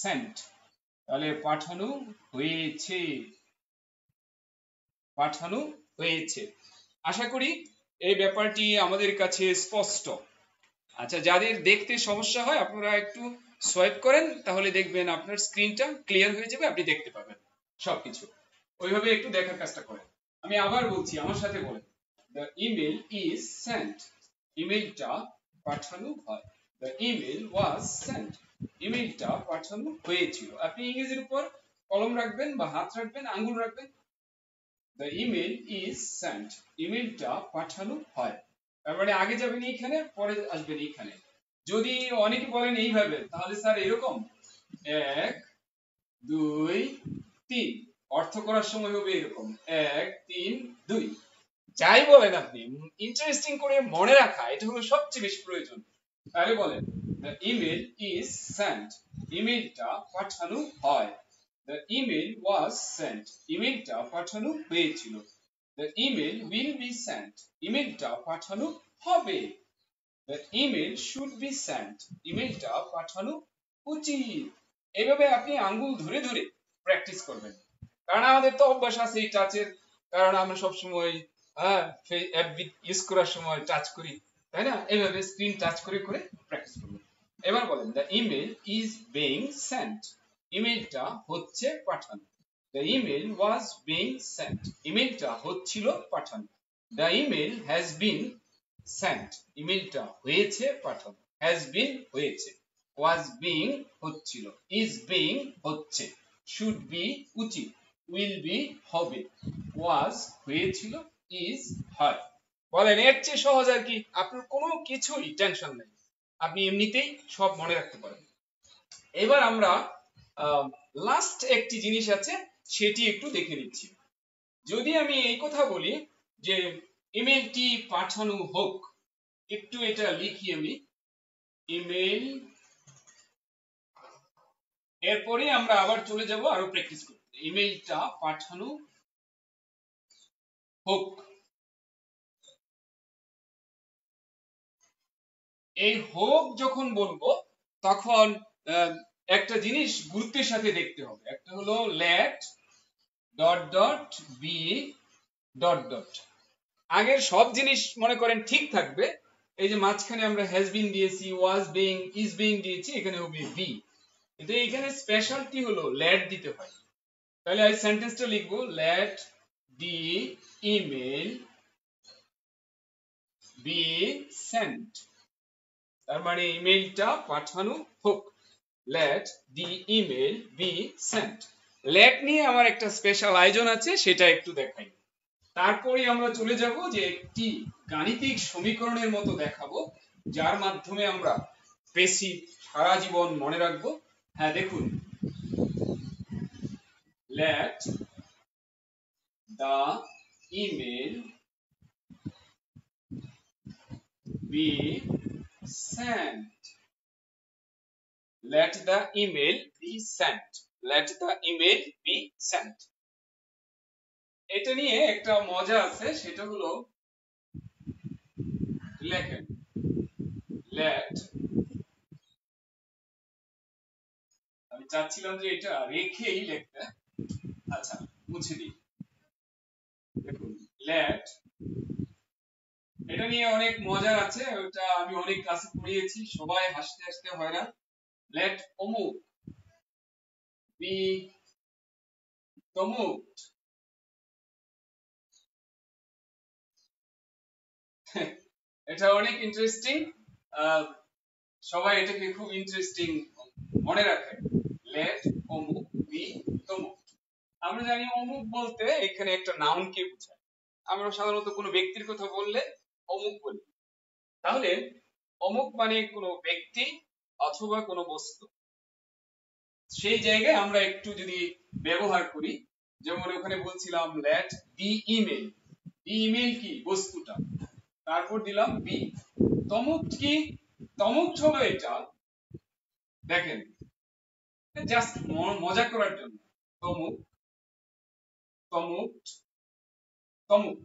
sent তাহলে পাঠানো হয়েছে পাঠানো হয়েছে আশা করি এই ব্যাপারটি আমাদের কাছে স্পষ্ট আচ্ছা যাদের দেখতে সমস্যা হয় আপনারা একটু সোয়াইপ করেন তাহলে দেখবেন আপনার স্ক্রিনটা ক্লিয়ার হয়ে যাবে আপনি দেখতে পাবেন সবকিছু ওইভাবে একটু দেখার কাজটা করেন। আমি আবার বলছি, আমার সাথে বলেন, দ্য ইমেল ইজ সেন্ট, ইমেলটা পাঠানো হয়। দ্য ইমেল ওয়াজ সেন্ট, ইমেলটা পাঠানো হয়েছিল। আপনি ইংরেজির উপর কলম রাখবেন বা হাত রাখবেন, আঙ্গুল রাখবেন। দ্য ইমেল ইজ সেন্ট, ইমেলটা পাঠানো হয়। তার মানে আগে যাবেন এইখানে, পরে আসবেন এইখানে। যদি অনেকে বলেন এইভাবে, তাহলে স্যার এরকম 1 2 3, অর্থ করার সময় হবে এরকম 1 3 2। যাই বলেন আপনি, ইন্টারেস্টিং করে মনে রাখা এটা হলো সবচেয়ে বেশি প্রয়োজন। তাহলে বলেন, দ্য ইমেল ইজ সেন্ট, ইমেলটা পাঠানো হয়। দ্য ইমেল ওয়াজ সেন্ট, ইমেলটা পাঠানো হয়েছিল। The email will be Saint, ইমেলটা পাঠানো হবে। The email should be sent, ইমেলটা পাঠানো উচিত। এভাবে আপনি আঙ্গুল ধরে ধরে প্র্যাকটিস করবেন। কারণ আমাদের তো অভ্যাস আছে এই টাচের, কারণ আমরা সবসময় অ্যাপ ইউজ করার সময় টাচ করি, তাই না? এইভাবে স্ক্রিন টাচ করে করে প্র্যাকটিস করবেন। এবার বলেন, the email is being sent, ইমেলটা হচ্ছে পাঠানো। The email was being sent, ইমেলটা হচ্ছিল পাঠানো। The email has been sent, ইমেলটা হয়েছে পাঠানো। হ্যাজ বিন হয়েছে, ওয়াজ বিং হচ্ছিল, ইজ বিং হচ্ছে, শুড বি উচিত, উইল বি হবে, ওয়াজ হয়েছিল, ইজ হয়। বলেন এর চেয়ে সহজ আর কি? আপনার কোনো কিছুই টেনশন নেই, আপনি এমনিতেই সব মনে রাখতে পারেন। এবার আমরা লাস্ট একটি জিনিস আছে, সেটি একটু দেখে নিচ্ছি। যদি আমি এই কথা বলি যে ইমেলটি পাঠানো হোক, একটু এটা লিখি আমি, ইমেল, এরপরে আমরা আবার চলে যাব আরো প্র্যাকটিস করতে। ইমেলটা পাঠানো হোক, এই হোক যখন বলবো তখন একটা জিনিস গুরুত্বের সাথে দেখতে হবে। একটা হলো let dot dot be dot dot. আগের সব জিনিস মনে করেন ঠিক থাকবে, এই যে মাঝখানে আমরা হ্যাজ বিন দিয়েছি, ওয়াজ বিং, ইজ বিং দিয়েছি, এখানে হবে বি। কিন্তু এখানে স্পেশালটি হলো লেট দিতে হয়। তাহলে এই সেন্টেন্সটা লিখবো, let the email be sent, তার মানে ইমেলটা পাঠানো হোক। Let the email be sent. Let নিয়ে আমার একটা স্পেশাল আয়োজন আছে, সেটা একটু দেখাই। তারপরে আমরা চলে যাব যে একটি গাণিতিক সমীকরণের মতো দেখাবো, যার মাধ্যমে আমরা প্যাসিভ সারা জীবন মনে রাখবো। হ্যাঁ দেখুন, late the email be sent, let the email be sent, let the email be sent। এটা নিয়ে একটা মজা আছে, সেটা হলো লেখেন let, আমি চাচ্ছিলাম যে এটা রেখেই লিখতে, আচ্ছা মুছে দিই। দেখুন let, এটা নিয়ে অনেক মজা আছে, ওটা আমি অনেক ক্লাসে পড়িয়েছি, সবাই হাসতে হাসতে হয় না। let অমুক be তমুক, এটা অনেক ইন্টারেস্টিং, সবাই এটাকে খুব ইন্টারেস্টিং মনে রাখে। লেট অমুক বি তমুক। আমরা জানি অমুক বলতে এখানে একটা নাউন কে বোঝায়। আমরা সাধারণত কোনো ব্যক্তির কথা বললে অমুক বলি। তাহলে অমুক মানে কোনো ব্যক্তি অথবা কোনো বস্তু। সেই জায়গায় আমরা একটু যদি ব্যবহার করি, যেমন ওখানে বলছিলাম late the email, the email কি বস্তুটা, তারপর দিলাম বি। তমুক কি? তমুক হলো এটা, দেখেন জাস্ট মজা করার জন্য, তমুক তমুক তমুক।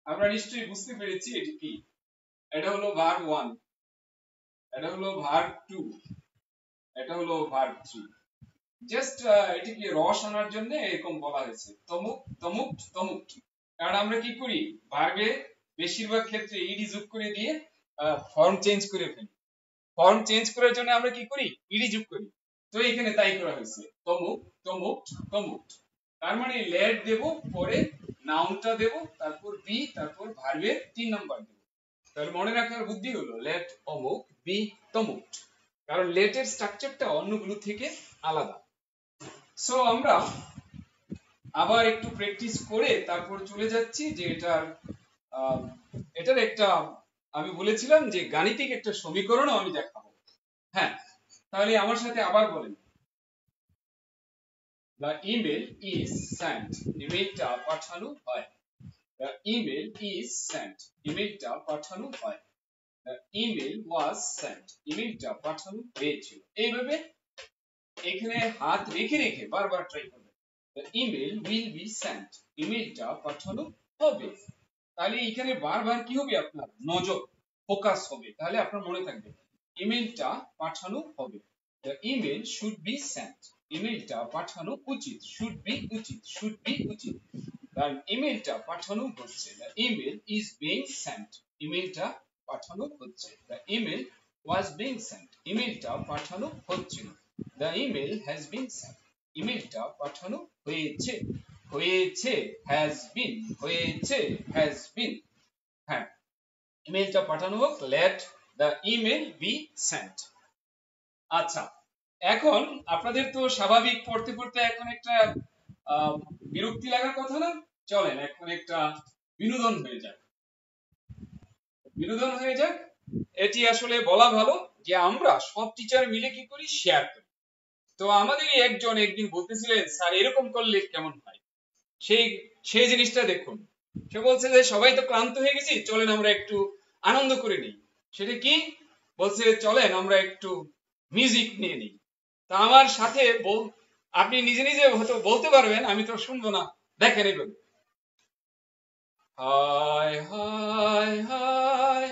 আমরা নিশ্চয়ই বুঝতে পেরেছি এটি কি। এটা হলো ভার্ব 1, এটা হলো ভার্ব 2, এটা হলো ভার্ব 3। জাস্ট এটিকে রস আনার জন্য এরকম বলা হয়েছে, তমুক তমুক তমুক। কারণ আমরা কি করি, ভার্বে বেশিরভাগ ক্ষেত্রে ইডি যোগ করে দিয়ে ফর্ম চেঞ্জ করে ফেলি। ফর্ম চেঞ্জ করার জন্য আমরা কি করি, ইডি যোগ করি। তো এখানে তাই করা হয়েছে, তমুক তমুক তমুক। তার মানে লেট দেব, পরে নাউনটা দেব, তারপর বি, তারপর ভার্বের 3 নাম্বার দেব। তাহলে মনে রাখার বুদ্ধি হলো লেট অমুক বি তমুক, কারণ লেটের স্ট্রাকচারটা অন্যগুলো থেকে আলাদা। সো আমরা আবার একটু প্র্যাকটিস করে তারপর চলে যাচ্ছি যে এটার একটা আমি বলেছিলাম যে গাণিতিক একটা সমীকরণও আমি দেখাবো। হ্যাঁ, তাহলে আমার সাথে আবার বলেন, the email is sent, ইমেইলটা পাঠানো হয়। the email is sent, ইমেইলটা পাঠানো হয়। the email was sent, ইমেইলটা পাঠানো হয়েছিল। এইভাবে এখানে হাত রেখে রেখে বারবার ট্রাই করবেন। the email will be sent, ইমেইলটা পাঠানো হবে। তাহলে এখানে বারবার কি হবে, আপনার নজর ফোকাস হবে, তাহলে আপনার মনে থাকবে ইমেইলটা পাঠানো হবে। the email should be sent, ইমেইলটা পাঠানো উচিত, should be উচিত, should be উচিত। কারণ ইমেইলটা পাঠানো হচ্ছে, the email is being sent, ইমেইলটা পাঠানো হচ্ছে। the email was being sent, ইমেইলটা পাঠানো হচ্ছিল। the email has been sent, ইমেইলটা পাঠানো হয়েছে, হয়েছে has been, হয়েছে has been। হ্যাঁ, ইমেইলটা পাঠানো হোক, let the email be sent। আচ্ছা, এখন আপনাদের তো স্বাভাবিক পড়তে পড়তে এখন একটা বিরক্তি লাগার কথা না, চলেন এখন একটা বিনোদন হয়ে যাক, বিনোদন হয়ে যাক। এটি আসলে বলা ভালো যে আমরা সব টিচার মিলে কি করি, শেয়ার করি। তো আমাদেরই একজন একদিন বলতেছিলেন, স্যার এরকম করলে কেমন হয়, সেই জিনিসটা দেখুন। সে বলছে যে সবাই তো ক্লান্ত হয়ে গেছি, চলেন আমরা একটু আনন্দ করে নিই। সেটা কি বলছে, চলেন আমরা একটু মিউজিক নিয়ে নিই। তা আমার সাথে আপনি নিজে নিজে হয়তো বলতে পারবেন, আমি তো শুনবো না, দেখেন এগুলো। High hi hi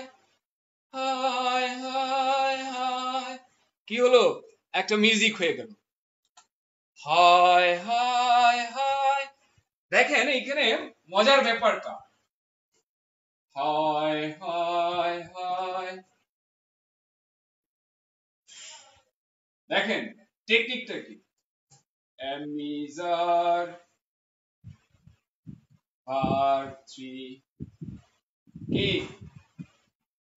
hi hi high, কি হলো, একটা মিউজিক হয়ে গেল। হাই হাই হাই, দেখেন এখানে মজার ব্যাপারটা, হাই হাই হাই, দেখেন টেকনিকটা কি, এমিজার ভার্ব 3 কি,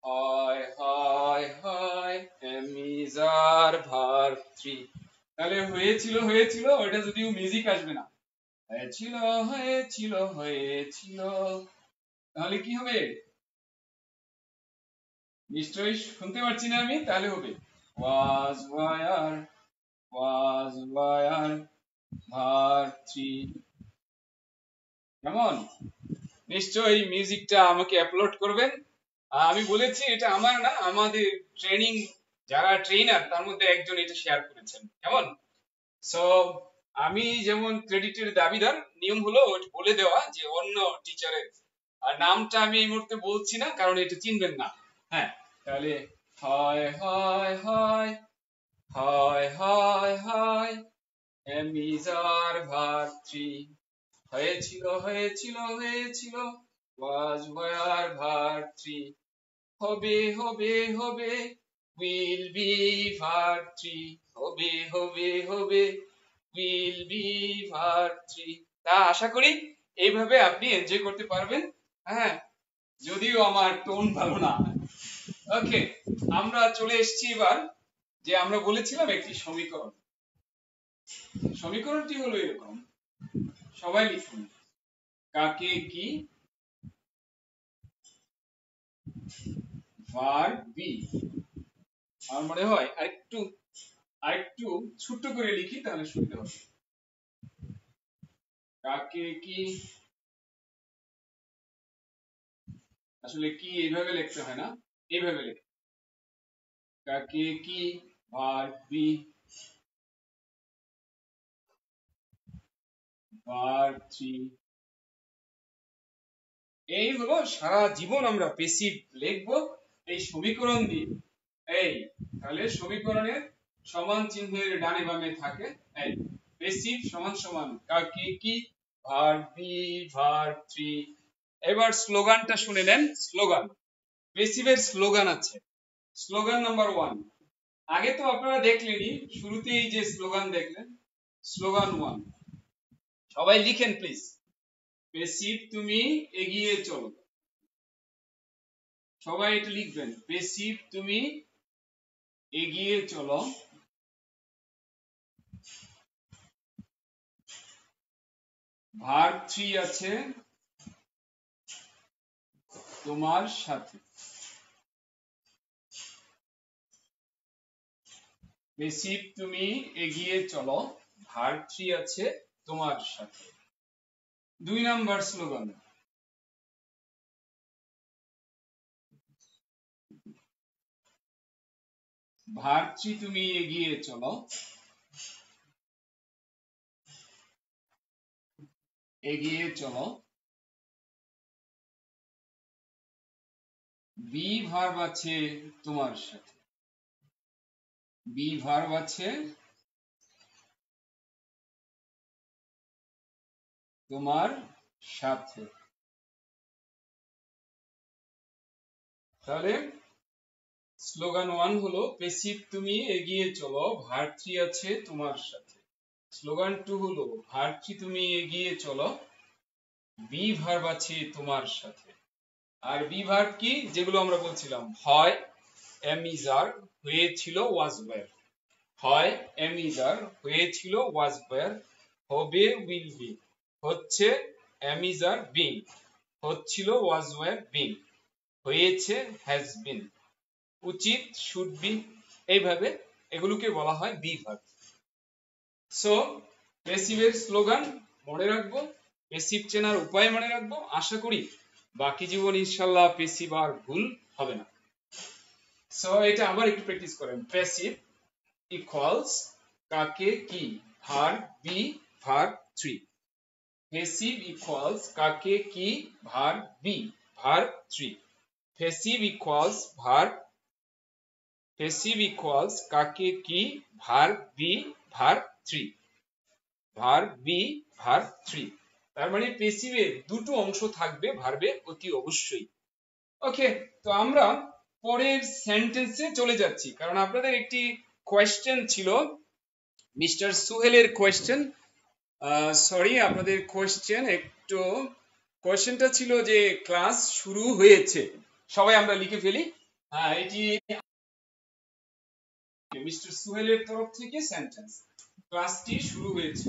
হাই হাই হাই, এমিজার ভার্ব 3। তাহলে হয়েছিল হয়েছিল, ওটা যদিও মিউজিক আসবে না, হয়েছিল হয়েছিল হয়েছিল, তাহলে কি হবে, নিশ্চয়ই শুনতে পাচ্ছি না আমি, তাহলে হবে was were verb 3। কেমন, নিশ্চয়ই মিউজিকটা আমাকে আপলোড করবেন। আমি বলেছি এটা আমার না, আমাদের ট্রেনিং যারা ট্রেনার তার মধ্যে একজন এটা শেয়ার করেছেন। কেমন, সো আমি যেমন ক্রেডিটের দাবিদার, নিয়ম হলো ওটা বলে দেওয়া যে অন্য টিচারের, আর নামটা আমি এই মুহূর্তে বলছি না কারণ এটা চিনবেন না। হ্যাঁ, তাহলে hi hi hi hi hi hi, এমিজার ভার্ব 3, হয়েছিল হয়েছিল হয়েছিল, was were verb 3, হবে হবে হবে, will be verb 3, হবে হবে হবে, will be verb 3। তা আশা করি এইভাবে আপনি এনজয় করতে পারবেন। হ্যাঁ, যদিও আমার টোন ভালো না। ওকে, আমরা চলে এসেছি এবার, যে আমরা বলেছিলাম একটি সমীকরণ। সমীকরণটি হলো এরকম, সবাই লিখুন, কাকে কি ভার্ব বি। আমার মনে হয় আরেকটু ছোট্ট করে লিখি তাহলে সুবিধা হবে। কাকে কি, আসলে কি এইভাবে লিখতে হয় না, এইভাবে লিখ, কাকে কি ভার্ব বি ভার্ব 3। এই হলো সারা জীবন আমরা প্যাসিভ লিখবো এই সমীকরণ দিয়ে। এই তাহলে সমীকরণের সমান চিহ্নের ডানে বামে থাকে এই প্যাসিভ সমান সমান কাকে কি ভার্ব বি ভার্ব 3। এবার স্লোগানটা শুনে নেন, স্লোগান, প্যাসিভের স্লোগান আছে। স্লোগান নাম্বার 1, আগে তো আপনারা দেখলেনই, শুরুতেই যে স্লোগান দেখলেন, স্লোগান 1, সবাই লিখেন প্লিজ। প্যাসিভ তুমি এগিয়ে চলো, সবাই এটা লিখবেন। প্যাসিভ তুমি এগিয়ে চলো, ভার্ব 3 আছে তোমার সাথে। প্যাসিভ তুমি এগিয়ে চলো, ভার্ব 3 আছে তোমার সাথে। 2 নাম্বার স্লোগান, ভার্ব 3 তুমি এগিয়ে চলো, এগিয়ে চলো। বি ভার্ব আছে তোমার সাথে, বি ভার্ব আছে তোমার সাথে। তাহলে স্লোগান 1 হলো প্যাসিভ তুমি এগিয়ে চলো, ভার্ব 3 আছে তোমার সাথে। স্লোগান 2 হলো ভার্ব 3 তুমি এগিয়ে চলো, বি ভার্ব আছে তোমার সাথে। আর বি ভার্ব কি, যেগুলো আমরা বলছিলাম, হয় এম ইজ আর, হয়েছিল ওয়াজ ওয়্যার, হয় এম ইজ আর, হয়েছিল ওয়াজ ওয়্যার, হবে উইল বি, হচ্ছে এম ইজ আর বিং, হচ্ছিল ওয়াজ ওয়্যার বিং, হয়েছে হ্যাজ বিন, উচিত শুড বি, এইভাবে এগুলোকে বলা হয় বি ভার্ব। সো প্যাসিভের স্লোগান মনে রাখবো, প্যাসিভ চেনার উপায় মনে রাখবো। আশা করি বাকি জীবন ইনশাআল্লাহ প্যাসিভ আর ভুল হবে না। সো এটা আবার একটু প্র্যাকটিস করেন। প্যাসিভ ইকুয়ালস কাকে কি, verb be verb 3। Passive equals কাকে কি, verb be verb 3। Passive equals verb, passive equals কাকে কি, verb be verb 3, verb be verb 3। তার মানে প্যাসিভের দুটো অংশ থাকবে ভার্বে অতি অবশ্যই। ওকে, তো আমরা পরের সেন্টেন্সে চলে যাচ্ছি, কারণ আপনাদের একটি কোয়েশ্চেন ছিল, মিস্টার সুহেলের কোয়েশ্চেন, সরি আপনাদের কোয়েশ্চেন একটু, কোয়েশ্চেনটা ছিল যে ক্লাস শুরু হয়েছে, সবাই আমরা লিখে ফেলি। হ্যাঁ, এটি মিস্টার সুহেলের তরফ থেকে সেন্টেন্স, ক্লাসটি শুরু হয়েছে,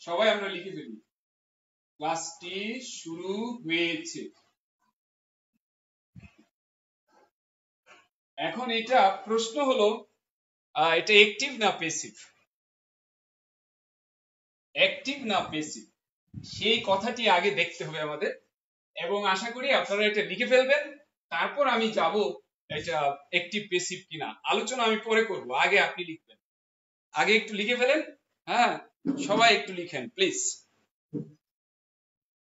সবাই আমরা লিখে ফেলি, ক্লাসটি শুরু হয়েছে। এখন এটা প্রশ্ন হলো, এটা অ্যাক্টিভ না প্যাসিভ, অ্যাক্টিভ না প্যাসিভ, সেই কথাটি আগে দেখতে হবে আমাদের, এবং আশা করি আপনারা এটা লিখে ফেলবেন। তারপর আমি যাব এটা অ্যাক্টিভ প্যাসিভ কিনা, আলোচনা আমি পরে করব, আগে আপনি লিখবেন, আগে একটু লিখে ফেলেন। হ্যাঁ, সবাই একটু লিখেন প্লিজ,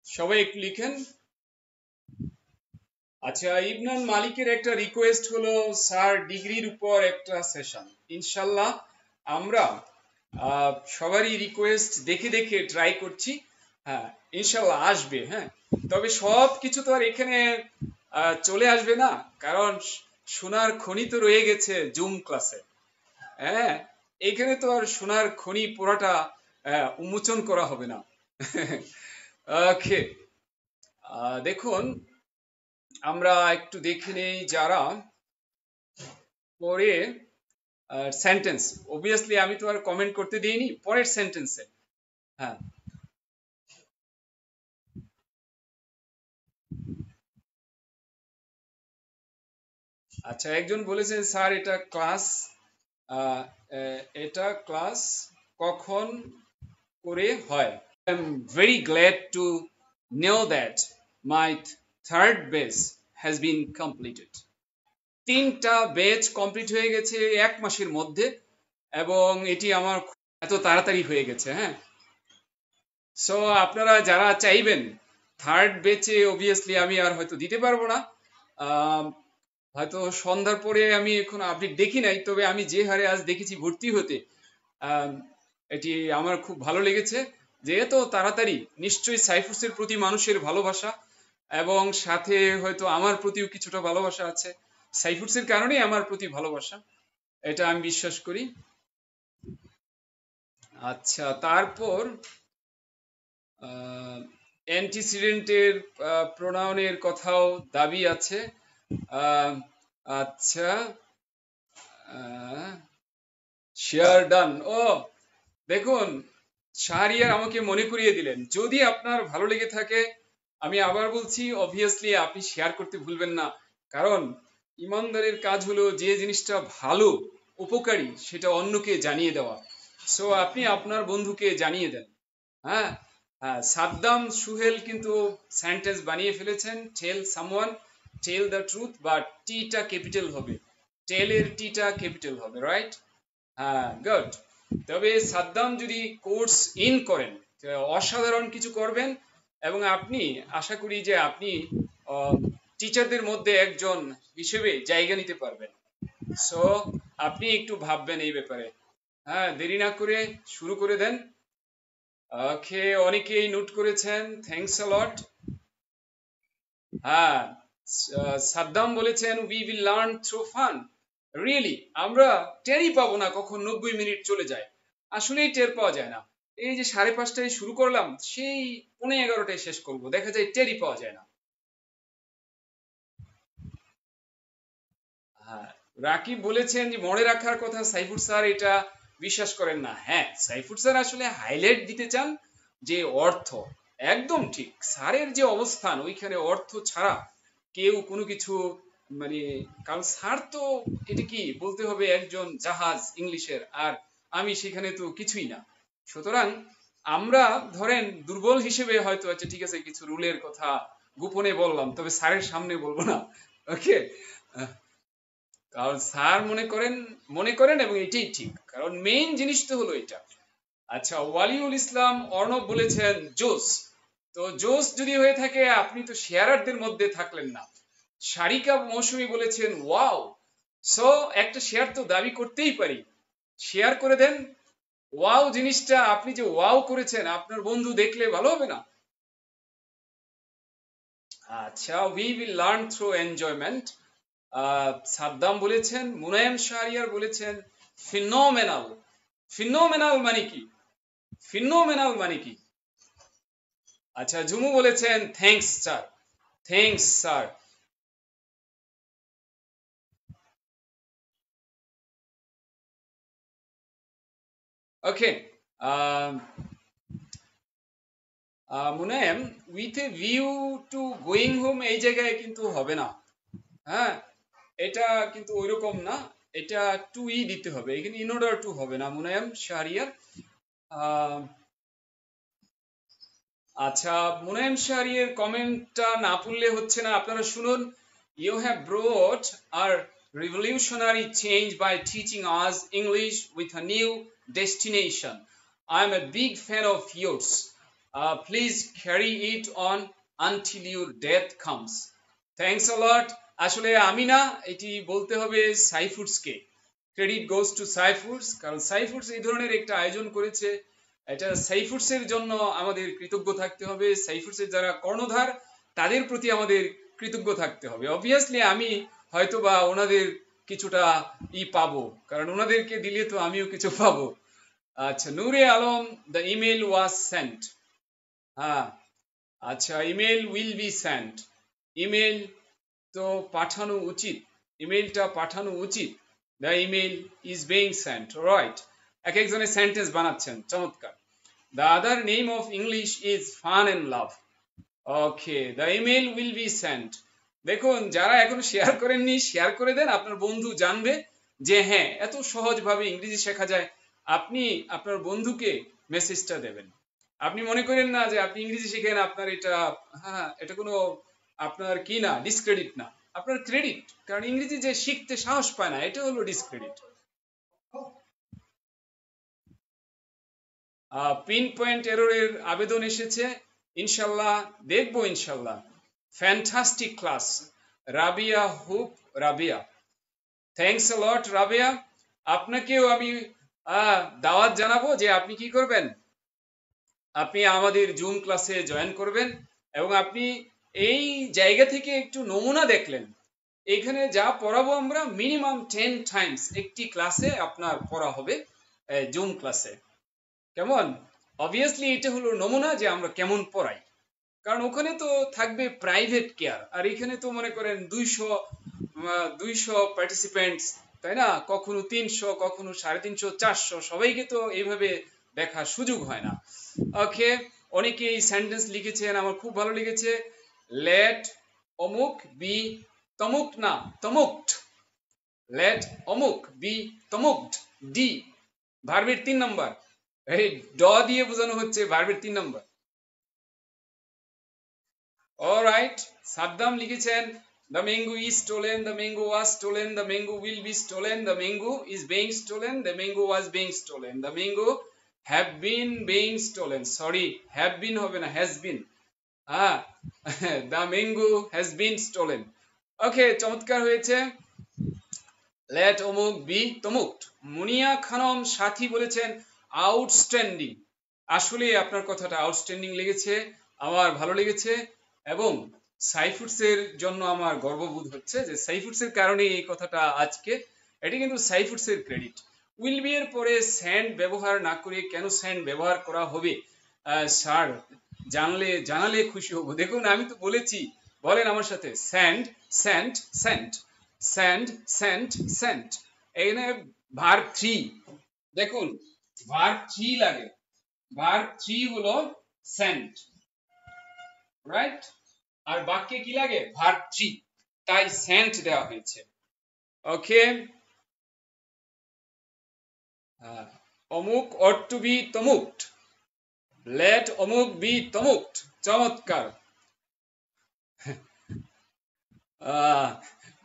সবাই একটু লিখেন। আচ্ছা, ইবনান মালিকের একটা রিকোয়েস্ট হলো, স্যার ডিগ্রির উপর একটা সেশন। ইনশাল্লাহ আমরা সবারই রিকোয়েস্ট দেখে দেখে ট্রাই করছি, হ্যাঁ ইনশাল্লাহ আসবে। হ্যাঁ, তবে সব কিছু তো আর এখানে চলে আসবে না, কারণ সোনার খনি তো রয়ে গেছে জুম ক্লাসে। হ্যাঁ, এখানে তো আর সোনার খনি পুরাটা উন্মোচন করা হবে না। ওকে, দেখুন আমরা একটু দেখে নেই যারা পরে সেন্টেন্স, অবভিয়াসলি আমি তো আর কমেন্ট করতে দিইনি পরের সেন্টেন্সে। হ্যাঁ, আচ্ছা, একজন বলেছেন স্যার এটা ক্লাস কখন করে হয়। I am very glad to know that my third batch has been completed. 3টা ব্যাচ কমপ্লিট হয়ে গেছে 1 মাসের মধ্যে, এবং এটি আমার এত তাড়াতাড়ি হয়ে গেছে। হ্যাঁ, সো আপনারা যারা চাইবেন থার্ড ব্যাচে, অবভিয়াসলি আমি আর হয়তো দিতে পারবো না, হয়তো সন্ধ্যার পরে আমি এখন আপডেট দেখি নাই, তবে আমি যে হারে আজ দেখেছি ভর্তি হতে, এটি আমার খুব ভালো লেগেছে, যে এত তাড়াতাড়ি। নিশ্চয়ই সাইফুসের প্রতি মানুষের ভালোবাসা, এবং সাথে হয়তো আমার প্রতিও কিছুটা ভালোবাসা আছে, সাইফুসের কারণেই আমার প্রতি ভালোবাসা, এটা আমি বিশ্বাস করি। আচ্ছা, তারপর অ্যান্টিসিডেন্টের প্রোনাউনের কথাও দাবি আছে। আহ, আচ্ছা, শেয়ার ডান। ও দেখুন, শাহরিয়ার আমাকে মনে করিয়ে দিলেন। যদি আপনার ভালো লেগে থাকে, আমি আবার বলছি, অবভিয়াসলি আপনি শেয়ার করতে ভুলবেন না। কারণ ইমানদারের কাজ হলো যে জিনিসটা ভালো, উপকারী, সেটা অন্যকে জানিয়ে দেওয়া। সো আপনি আপনার বন্ধুকে জানিয়ে দেন। হ্যাঁ, হ্যাঁ, সাদ্দাম সুহেল কিন্তু সেন্টেন্স বানিয়ে ফেলেছেন। Tell someone, tell the truth, but টিটা ক্যাপিটাল হবে, টেলের টিটা ক্যাপিটাল হবে, রাইট? হ্যাঁ, গুড। তবে সাদ্দাম যদি কোর্স ইন করেন, অসাধারণ কিছু করবেন, এবং আপনি, আশা করি যে আপনি টিচারদের মধ্যে একজন হিসেবে জায়গা নিতে পারবেন। সো আপনি একটু ভাববেন এই ব্যাপারে। হ্যাঁ, দেরি না করে শুরু করে দেন। ওকে, অনেকেই নোট করেছেন, থ্যাঙ্কস আ লট। হ্যাঁ, সাদ্দাম বলেছেন we will learn through fun. Really আমরা টেরই পাবো না কখন 90 মিনিট চলে যায়। আসলেই টের পাওয়া যায় না। এই যে 5:30টায় শুরু করলাম, সেই 11:45টায় শেষ করব, দেখা যায় টেরই পাওয়া যায় না। হ্যাঁ, রাকিব বলেছেন যে মনে রাখার কথা, সাইফুর স্যার এটা বিশ্বাস করেন না। হ্যাঁ, সাইফুর স্যার আসলে হাইলাইট দিতে চান যে অর্থ। একদম ঠিক, স্যারের যে অবস্থান, ওইখানে অর্থ ছাড়া কেউ কোনো কিছু, মানে, কারণ স্যার তো এটা কি বলতে হবে, একজন জাহাজ ইংলিশের, আর আমি সেখানে তো কিছুই না। সুতরাং আমরা ধরেন দুর্বল হিসেবে হয়তো, আচ্ছা ঠিক আছে, কিছু রুলের কথা গোপনে বললাম, তবে স্যারের সামনে বলবো না। ওকে, কারণ স্যার মনে করেন এবং এটাই ঠিক, কারণ মেইন জিনিস তো হলো এটা। আচ্ছা, ওয়ালিউল ইসলাম অর্ণব বলেছেন জোস। তো জোস যদি হয়ে থাকে, আপনি তো শেয়ারারদের মধ্যে থাকলেন না। সারিকা মৌসুমী বলেছেন ওয়াও। সো একটা শেয়ার তো দাবি করতেই পারি, শেয়ার করে দেন। ওয়াও জিনিসটা, আপনি যে ওয়াও করেছেন, আপনার বন্ধু দেখলে ভালো হবে না? আচ্ছা, we will learn through enjoyment. Saddam বলেছেন, মুনায়েম শাহরিয়ার বলেছেন ফিনোমেনাল। ফিনোমেনাল মানে কি? ফিনোমেনাল মানে কি? আচ্ছা, ঝুমু বলেছেন thanks sir. Thanks sir. Okay, Munayem, with a view to going home, এই জায়গায় কিন্তু হবে না। হ্যাঁ, এটা কিন্তু ওইরকম না, এটা টু ই দিতে হবে এখানে, ইন অর্ডার টু হবে না মুনায়েম শাহরিয়ার। আচ্ছা, মুনায়েম শাহরিয়ার কমেন্টটা না পড়লে হচ্ছে না, আপনারা শুনুন। You have brought are revolutionary change by teaching us English with a new destination. I am a big fan of yours. Please carry it on until your death comes. Thanks a lot. আসলে আমি না, এটি বলতে হবে সাইফুডসকে। ক্রেডিট গোজ টু সাইফুডস, কারণ সাইফুডস এই ধরনের একটা আয়োজন করেছে। এটা সাইফুডসের জন্য আমাদের কৃতজ্ঞ থাকতে হবে। সাইফুডসের যারা কর্ণধার, তাদের প্রতি আমাদের কৃতজ্ঞ থাকতে হবে। অবভিয়াসলি আমি হয়তো বা ওনাদের কিছুটা পাবো, কারণ ওনাদেরকে দিলে তো আমিও কিছু পাবো। আচ্ছা, Nure Alam, the email was sent. হ্যাঁ, আচ্ছা, email will be sent. Email তো পাঠানো উচিত, ইমেলটা পাঠানো উচিত। The email is being sent, right? এক একজনের সেন্টেন্স বানাচ্ছেন, চমৎকার। The other name of English is fun and love. Okay, the email will be sent. দেখুন, যারা এখন শেয়ার করেননি, শেয়ার করে দেন, আপনার বন্ধু জানবে যে হ্যাঁ, এত সহজভাবে ইংরেজি শেখা যায়। আপনি আপনার বন্ধুকে মেসেজটা দেবেন। আপনি মনে করেন না যে আপনি ইংরেজি শিখেন, আপনার এটা, হ্যাঁ, এটা কোনো আপনার কি না, ডিসক্রেডিট না, আপনার ক্রেডিট। কারণ ইংরেজি যে শিখতে সাহস পায় না, এটা হলো ডিসক্রেডিট। পিন পয়েন্ট এররের আবেদন এসেছে, ইনশাল্লাহ দেখবো, ইনশাল্লাহ। ফ্যান্টাস্টিক ক্লাস, রাবিয়া হুপ। Rabia, thanks a lot Rabia. আপনাকেও আমি দাওয়াত জানাবো যে আপনি কি করবেন, আপনি আমাদের জুম ক্লাসে জয়েন করবেন, এবং আপনি এই জায়গা থেকে একটু নমুনা দেখলেন। এখানে যা পড়াবো আমরা, মিনিমাম 10 টাইমস একটি ক্লাসে আপনার পড়া হবে জুম ক্লাসে। কেমন? অবভিয়াসলি এটা হলো নমুনা যে আমরা কেমন পড়াই, কারণ ওখানে তো থাকবে প্রাইভেট কেয়ার, আর এখানে তো মনে করেন 200 পার্টিসিপেন্টস, তাই না? কখনো 300, কখনো 350, 400, সবাইকে তো এইভাবে দেখার সুযোগ হয় না। ওকে, অনেকে এই সেন্টেন্স লিখেছেন, আমার খুব ভালো লেগেছে। লেট অমুক বি তমুক না তমুকট, লেট অমুক বি তমুকট, ডি ভার্বের 3 নম্বর, এই ড দিয়ে বোঝানো হচ্ছে ভার্বের 3 নম্বর। অলরাইট, সাদ্দাম লিখেছেন the mango is stolen, the mango was stolen, the mango will be stolen, the mango is being stolen, the mango was being stolen, the mango have been being stolen, sorry have been হবে না, has been, হ্যাঁ the mango has been stolen। ওকে, চমৎকার হয়েছে। লেট অমুক বি তমুক। মুনিয়া খানম সাথী বলেছেন আউটস্ট্যান্ডিং। আসলে আপনার কথাটা আউটস্ট্যান্ডিং লেগেছে, আমার ভালো লেগেছে, এবং সাইফুডসের জন্য আমার গর্ববোধ হচ্ছে যে সাইফুডসের কারণে এই কথাটা আজকে, এটি কিন্তু সাইফুডসের ক্রেডিট। উইল বি এর পরে স্যান্ড ব্যবহার না করে কেন স্যান্ড ব্যবহার করা হবে স্যার, জানালে খুশি হব। দেখুন আমি তো বলেছি, বলেন আমার সাথে, sand sand sand sand sand sand. এখানে ভার্ব 3, দেখুন ভার্ব 3 লাগে, ভার্ব 3 হলো স্যান্ড, রাইট? আর বাক্যে কি লাগে? ভার্ব 3, তাই স্যান্ড দেওয়া হয়েছে। ওকে, অমুক অট টু বি তমুকট, লেট অমুক বি তমুকট। চমৎকার।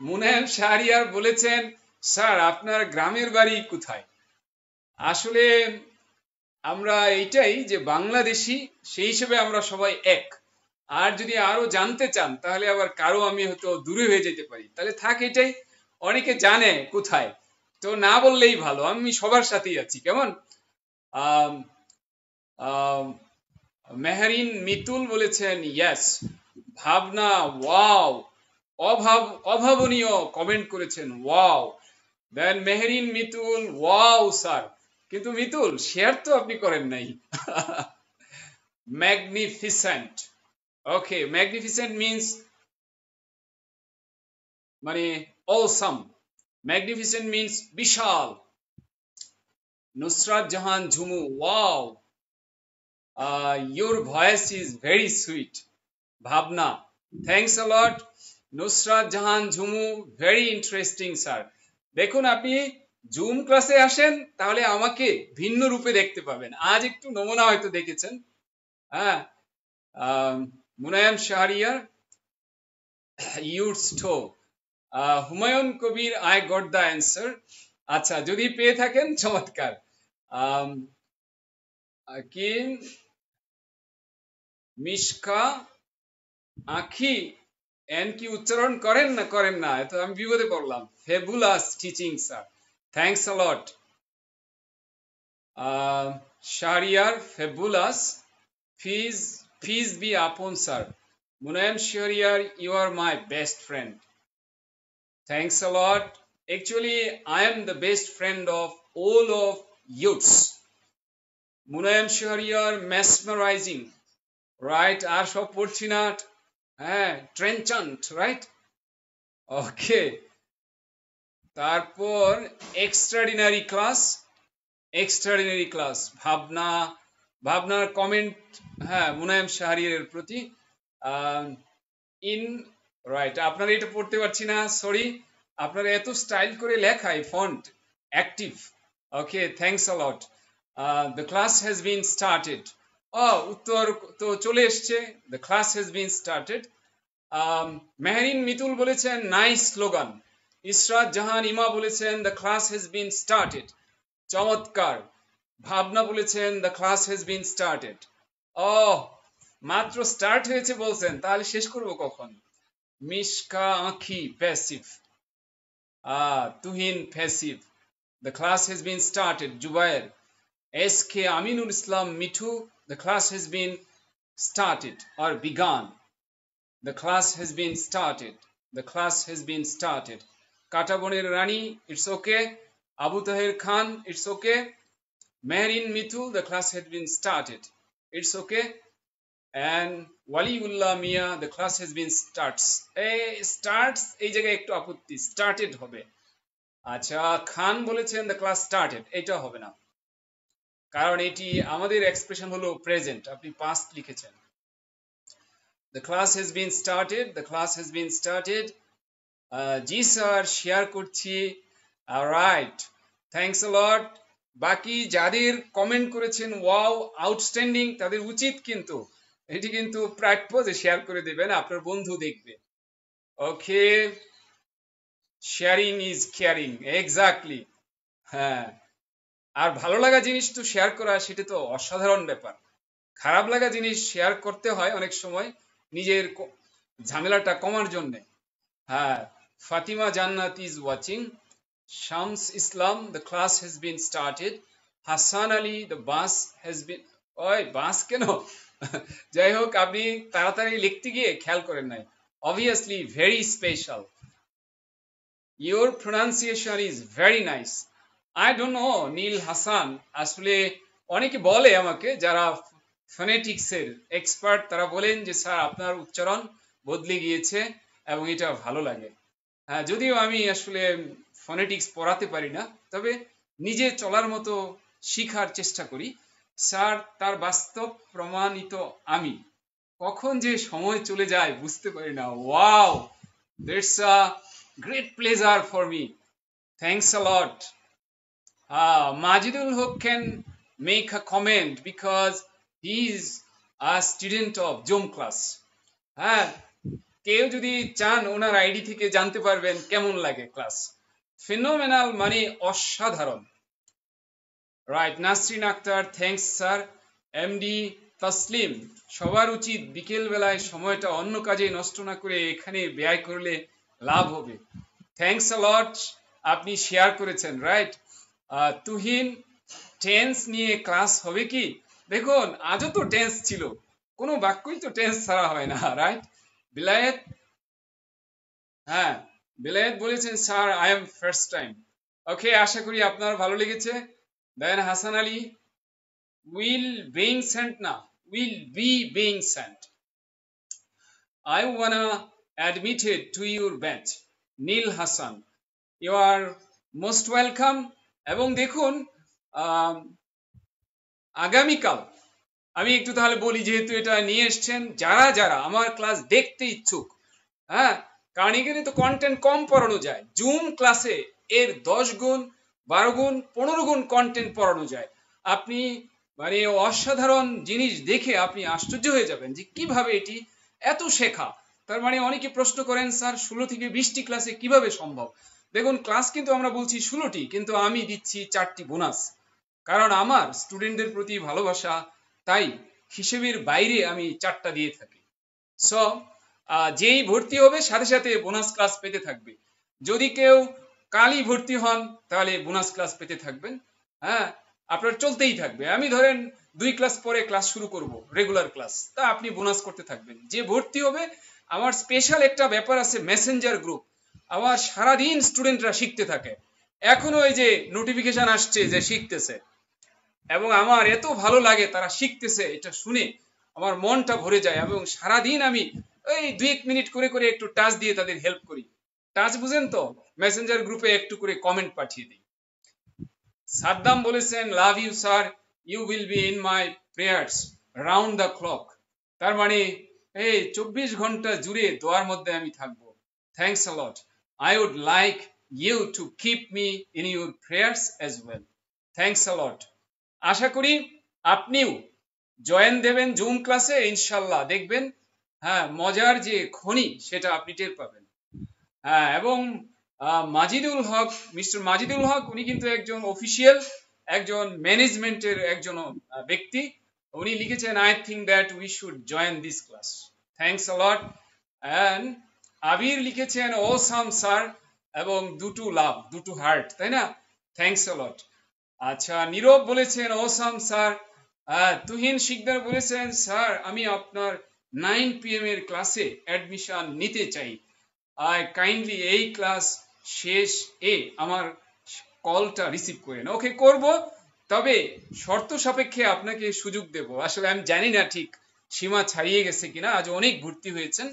মুনায়েম শাহরিয়ার বলেছেন স্যার আপনার গ্রামের বাড়ি কোথায়? আসলে আমরা এইটাই যে বাংলাদেশি, সেই হিসেবে আমরা সবাই এক। আর যদি আরো জানতে চান তাহলে আবার কারো আমি হয়তো দূরে হয়ে যেতে পারি, তাহলে থাক এটাই, অনেকে জানে কোথায়, তো না বললেই ভালো, আমি সবার সাথেই আছি। কেমন? মেহরিন মিতুল বলেছেন ইয়েস। ভাবনা ওয়াও, অভাবনীয় কমেন্ট করেছেন, wow. Then Mehrin Mitul wow sir, কিন্তু মিতুল শেয়ার তো আপনি করেন নাই। ম্যাগনিফিসেন্ট। ওকে, ম্যাগনিফিসেন্ট মিন্স মানে অসাম, ম্যাগনিফিসেন্ট মিন্স বিশাল। Nusrat Jahan Jhumu wow, your voice is very sweet. Bhabna, thanks a lot. Nusrat Jahan Jhumu, very interesting sir. দেখুন আপনি জুম ক্লাসে আসেন তাহলে আমাকে ভিন্ন রূপে দেখতে পাবেন, আজ একটু নমুনা হয়তো দেখেছেন। হ্যাঁ, মুনায়াম শাহরিয়ার ইউর স্টো, Humayun Kabir I got the answer. আচ্ছা, যদি পেয়ে থাকেন চমৎকার। কি মিশকা আখি এন কি উচ্চারণ করেন না, তো আমি বিপদে পড়লাম। Fabulous teaching sir, thanks a lot. Shahriar fabulous, ফিজ be upon sir. Munayem Shahriar you are my best friend, thanks a lot. Actually, I am the best friend of all of youths. Munayem Shahriar mesmerizing, right? আর সব পড়ছি না, হ্যাঁ, ট্রেনচান্ট, রাইট? ওকে, তারপর এক্সট্রাঅর্ডিনারি ক্লাস, ভাবনার কমেন্ট, হ্যাঁ, মুনায়েম শাহরিয়ারের প্রতি ইন, রাইট? আপনারা এটা পড়তে পারছি না, সরি, আপনারা এত স্টাইল করে লেখায় font active. Okay, thanks a lot. The class has been started. উত্তর তো চলে এসছে, the class has been started. Mehrin Mitul বলেছেন নাইস স্লোগান। ইসরাত জাহান ইমা বলেছেন the class has been started, চমৎকার। ভাবনা বলেছেন the class has been started. মাত্র স্টার্ট হয়েছে বলছেন, তাহলে শেষ করব কখন? Mishka Ankhi passive, Tuhin passive, the class has been started. Zubayer, SK Aminul Islam Mithu, the class has been started or begun. The class has been started. The class has been started. Kataboner Rani, it's okay. Abu Tahir Khan, it's okay. Meherin Mitul, the class had been started. It's okay. And Waliullah Mia, the class has been starts এই জায়গায় একটু আপত্তি, started হবে। আচ্ছা, খান বলেছেন the class started, এটা হবে না, কারণ এটি আমাদের এক্সপ্রেশন হলো প্রেজেন্ট, আপনি পাস্ট লিখেছেন। The class has been started, the class has been started. G sir, share করছি। রাইট, থ্যাঙ্কস আ লট। বাকি যাদের কমেন্ট করেছেন ওয়াও আউটস্ট্যান্ডিং, তাদের উচিত কিন্তু এটি কিন্তু প্রাপ্য যে শেয়ার করে দেবেন, আপনার বন্ধু দেখবে। ওকে, শেয়ারিং ইজ কেয়ারিং, এক্স্যাক্টলি। হ্যাঁ, আর ভালো লাগা জিনিস তো শেয়ার করা, সেটা তো অসাধারণ ব্যাপার। খারাপ লাগা জিনিস শেয়ার করতে হয় অনেক সময় নিজের ঝামেলাটা কমার জন্য। হ্যাঁ, Fatima Jannat is watching. Shams Islam, the class has been started. Hassan Ali, the bus has been... ওই বাস কেন? যাই হোক, আপনি তাড়াতাড়ি লিখতে গিয়ে খেয়াল করেন নাই। Obviously very special. Your pronunciation is very nice. I don't know, নীল হাসান, আসলে অনেকে বলে আমাকে যারা ফোনেটিক্সের এক্সপার্ট, তারা বলেন যে স্যার আপনার উচ্চারণ বদলে গিয়েছে এবং এটা ভালো লাগে। যদিও আমি আসলে ফোনেটিক্স পড়াতে পারি না, তবে নিজে চলার মতো শিখার চেষ্টা করি। স্যার তার বাস্তব প্রমাণিত আমি, কখন যে সময় চলে যায় বুঝতে পারি না। Wow, that's a great pleasure for me, thanks a lot. Majidul Haq can make a comment because he is a student of Zoom class. হ্যাঁ, কেউ যদি চান ওনার আইডি থেকে জানতে পারবেন কেমন লাগে ক্লাস। ফিনোমেনাল মানে অসাধারণ। Right, Nasrin Akter, thanks sir. MD Taslim, সবার উচিত বিকেল বেলায় সময়টা অন্য কাজে নষ্ট না করে এখানে ব্যয় করলে লাভ হবে। থ্যাঙ্কস আ লট, আপনি শেয়ার করেছেন। রাইট, তুহিন, টেন্স নিয়ে ক্লাস হবে কি? দেখুন, আজও তো টেন্স ছিল, কোনো বাক্যই তো টেন্স ছাড়া হয় না। রাইট, বিলায়েত, হ্যাঁ বিলায়েত বলেছেন sir I am first time. Okay, আশা করি আপনার ভালো লেগেছে। Then Hasan Ali, will being sent না, will be being sent. I wanna admitted to your batch. Nil Hasan, you are most welcome. এবং দেখুন, আগামীকাল আমি একটু তাহলে বলি, যেহেতু এটা নিয়ে এসছেন, যারা যারা আমার ক্লাস দেখতে ইচ্ছুক, হ্যাঁ, কারণ এখানে তো কন্টেন্ট কম পড়ানো যায়। জুম ক্লাসে এর 10 গুণ 12 গুণ 15 গুণ কন্টেন্ট পড়ানো যায়। আপনি মানে অসাধারণ জিনিস দেখে আপনি আশ্চর্য হয়ে যাবেন যে কিভাবে এটি এত শেখা। তার মানে অনেকে প্রশ্ন করেন স্যার 16 থেকে 20টি ক্লাসে কিভাবে সম্ভব? দেখুন, ক্লাস কিন্তু আমরা বলছি 16টি, কিন্তু আমি দিচ্ছি 4টি বোনাস, কারণ আমার স্টুডেন্টদের প্রতি ভালোবাসা, তাই হিসেবের বাইরে আমি 4টা দিয়ে থাকি। সো যেই ভর্তি হবে সাথে সাথে বোনাস ক্লাস পেতে থাকবে। যদি কেউ কালই ভর্তি হন তাহলে বোনাস ক্লাস পেতে থাকবেন। হ্যাঁ, আপনার চলতেই থাকবে। আমি ধরেন 2 ক্লাস পরে ক্লাস শুরু করব, রেগুলার ক্লাস, তা আপনি বোনাস করতে থাকবেন। যে ভর্তি হবে, আমার স্পেশাল একটা ব্যাপার আছে, মেসেঞ্জার গ্রুপ। আমার সারাদিন স্টুডেন্টরা শিখতে থাকে, এখনো এই যে নোটিফিকেশন আসছে যে শিখতেছে, এবং আমার এত ভালো লাগে তারা শিখতেছে, এটা শুনে আমার মনটা ভরে যায়। এবং সারাদিন আমি ওই 2-1 মিনিট করে করে একটু টাচ দিয়ে তাদের হেল্প করি। টাচ বুঝেন তো? মেসেঞ্জার গ্রুপে একটু করে কমেন্ট পাঠিয়ে দিই। সাদ্দাম বলেছেন love you sir, you will be in my prayers round the clock. তার মানে এই 24 ঘন্টা জুড়ে দোয়ার মধ্যে আমি থাকবো। Thanks a lot. I would like you to keep me in your prayers as well. Thanks a lot. আশা করি আপনিও জয়েন দেবেন জুম ক্লাসে, ইনশাল্লাহ দেখবেন হ্যাঁ মজার যে খনি সেটা আপনি টের পাবেন। হ্যাঁ, এবং মাজিদুল হক, মিস্টার মাজিদুল হক, উনি কিন্তু একজন অফিসিয়াল, একজন ম্যানেজমেন্টের একজন ব্যক্তি। উনি লিখেছেন I think that we should join this class. Thanks a lot. And Abir লিখেছেন অসাম স্যার, এবং দুটো লাভ, দুটো হার্ট, তাই না? থ্যাঙ্কস আ লট। আচ্ছা, নীরব বলেছেন অসাম স্যার। তুহিন শিকদার বলেছেন স্যার আমি আপনার 9 PM এর ক্লাসে অ্যাডমিশন নিতে চাই। কাইন্ডলি এই ক্লাস শেষ আমার কলটা রিসিভ করেন। ওকে, করব। তবে শর্ত সাপেক্ষে আপনাকে সুযোগ দেব। আসলে আমি জানি না ঠিক সীমা ছাড়িয়ে গেছে কিনা, আজ অনেক ভর্তি হয়েছেন,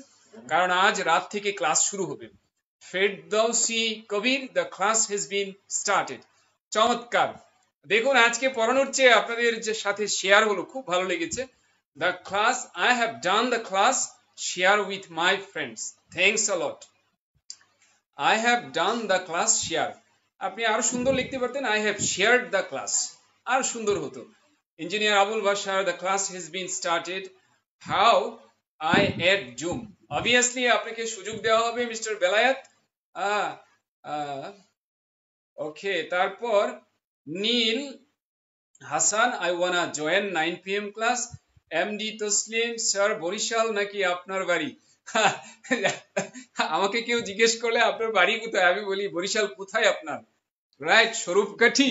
কারণ আজ রাত থেকে ক্লাস শুরু হবে। Ferdousi Kabir, the class has been started. চমৎকার। দেখুন আজকে পড়ানোর চেয়ে আপনাদের যে সাথে শেয়ার হলো খুব ভালো লেগেছে। The class, I have done the class, share with my friends. Thanks a lot. I have done the class share. আপনি আরো সুন্দর লিখতে পারতেন, I have shared the class, আর সুন্দর হতো। Engineer Abul Bashar, the class has been started. How I add Zoom. Obviously আপনাকে সুযোগ দেওয়া হবে মিস্টার বেলায়েত। ওকে, তারপর Nil Hasan, I wanna join 9 PM class. MD Taslim, sir Barishal নাকি আপনার বাড়ি? আমাকে কেউ জিজ্ঞেস করলে আপনার বাড়ি কোথায়, আমি বলি বরিশাল কোথায় আপনার? রাইট, স্বরূপকাঠি।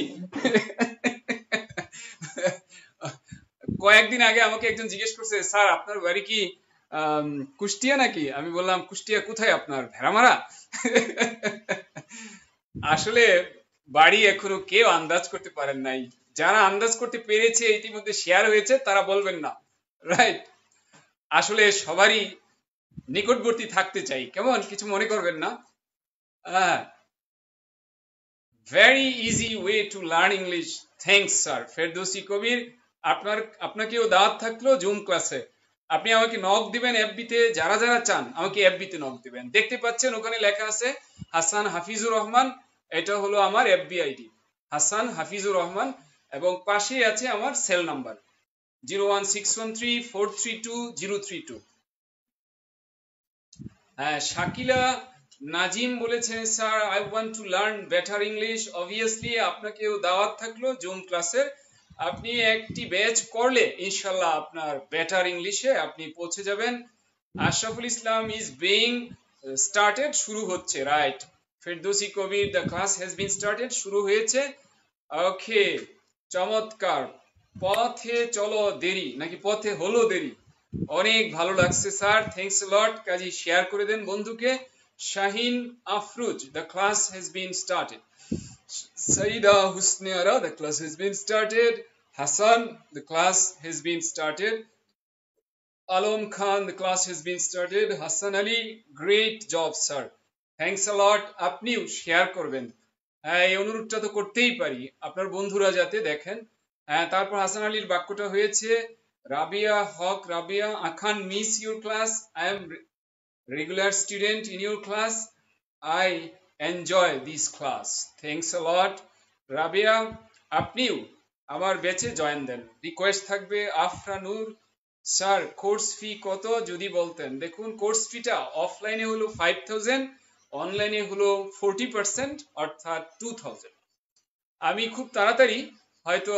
কয়েকদিন আগে আমাকে একজন জিজ্ঞেস করছে, স্যার আপনার বাড়ি কি কুষ্টিয়া নাকি? আমি বললাম কুষ্টিয়া কোথায় আপনার? ভেড়ামারা। আসলে বাড়ি এখনো কেউ আন্দাজ করতে পারেন নাই। যারা আন্দাজ করতে পেরেছে ইতিমধ্যে শেয়ার হয়েছে, তারা বলবেন না। রাইট, আসলে সবারই নিকটবর্তী থাকতে চাই, কেমন কিছু মনে করবেন না। Very easy way to learn English. Thanks sir. Ferdousi Kabir, আপনাকেও দাওয়াত থাকলো জুম ক্লাসে। আপনি আমাকে নক দিবেন এফবিতে, যারা যারা চান আমাকে এফবিতে নক দিবেন। দেখতে পাচ্ছেন ওখানে লেখা আছে হাসান হাফিজুর রহমান, এটা হলো আমার এফবি আইডি, হাসান হাফিজুর রহমান, এবং পাশেই আছে আমার সেল নাম্বার 01613432032। হ্যাঁ, শাকিলা নাজিম বলেছেন, sir I want to learn better English. Obviously আপনাকেও দাওয়াত থাকলো জুম ক্লাসের। আপনি একটি ব্যাচ করলে ইনশাল্লাহ আপনার বেটার ইংলিশে আপনি পৌঁছে যাবেন। Ashraful Islam, is being started, শুরু হচ্ছে। Right. Ferdousi Kabir, the class has been started, শুরু হয়েছে। ওকে, চমৎকার। পথে চলো দেরি নাকি পথে হলো দেরি? অনেক ভালো লাগছে sir, thanks lot. Kazi share করে দেন বন্ধুকে। Shahin Afruz, the class has been started. Saida Husne Ara, the class has been started. Hasan, the class has been started. Alam Khan, the class has been started. Hasan Ali, great job sir, thanks a lot. আপনিও শেয়ার করবেন। হ্যাঁ, এই অনুরোধটা তো করতেই পারি, আপনার বন্ধুরা যাতে দেখেন। হ্যাঁ, তারপর হাসান আলীর বাক্যটা হয়েছে, রাবিয়া হক, Rabiya, I can't miss your class, I am regular student in your class, I enjoy this class. Thanks a lot Rabiya. আপনিও আমার ব্যাচে জয়েন দেন, রিকোয়েস্ট থাকবে। আফরানুর, স্যার কোর্স ফি কত যদি বলতেন? দেখুন, কোর্স ফিটা অফলাইনে হলো 5000, অনলাইনে হলো 40%, অর্থাৎ 2000। আমি খুব তাড়াতাড়ি হয়তো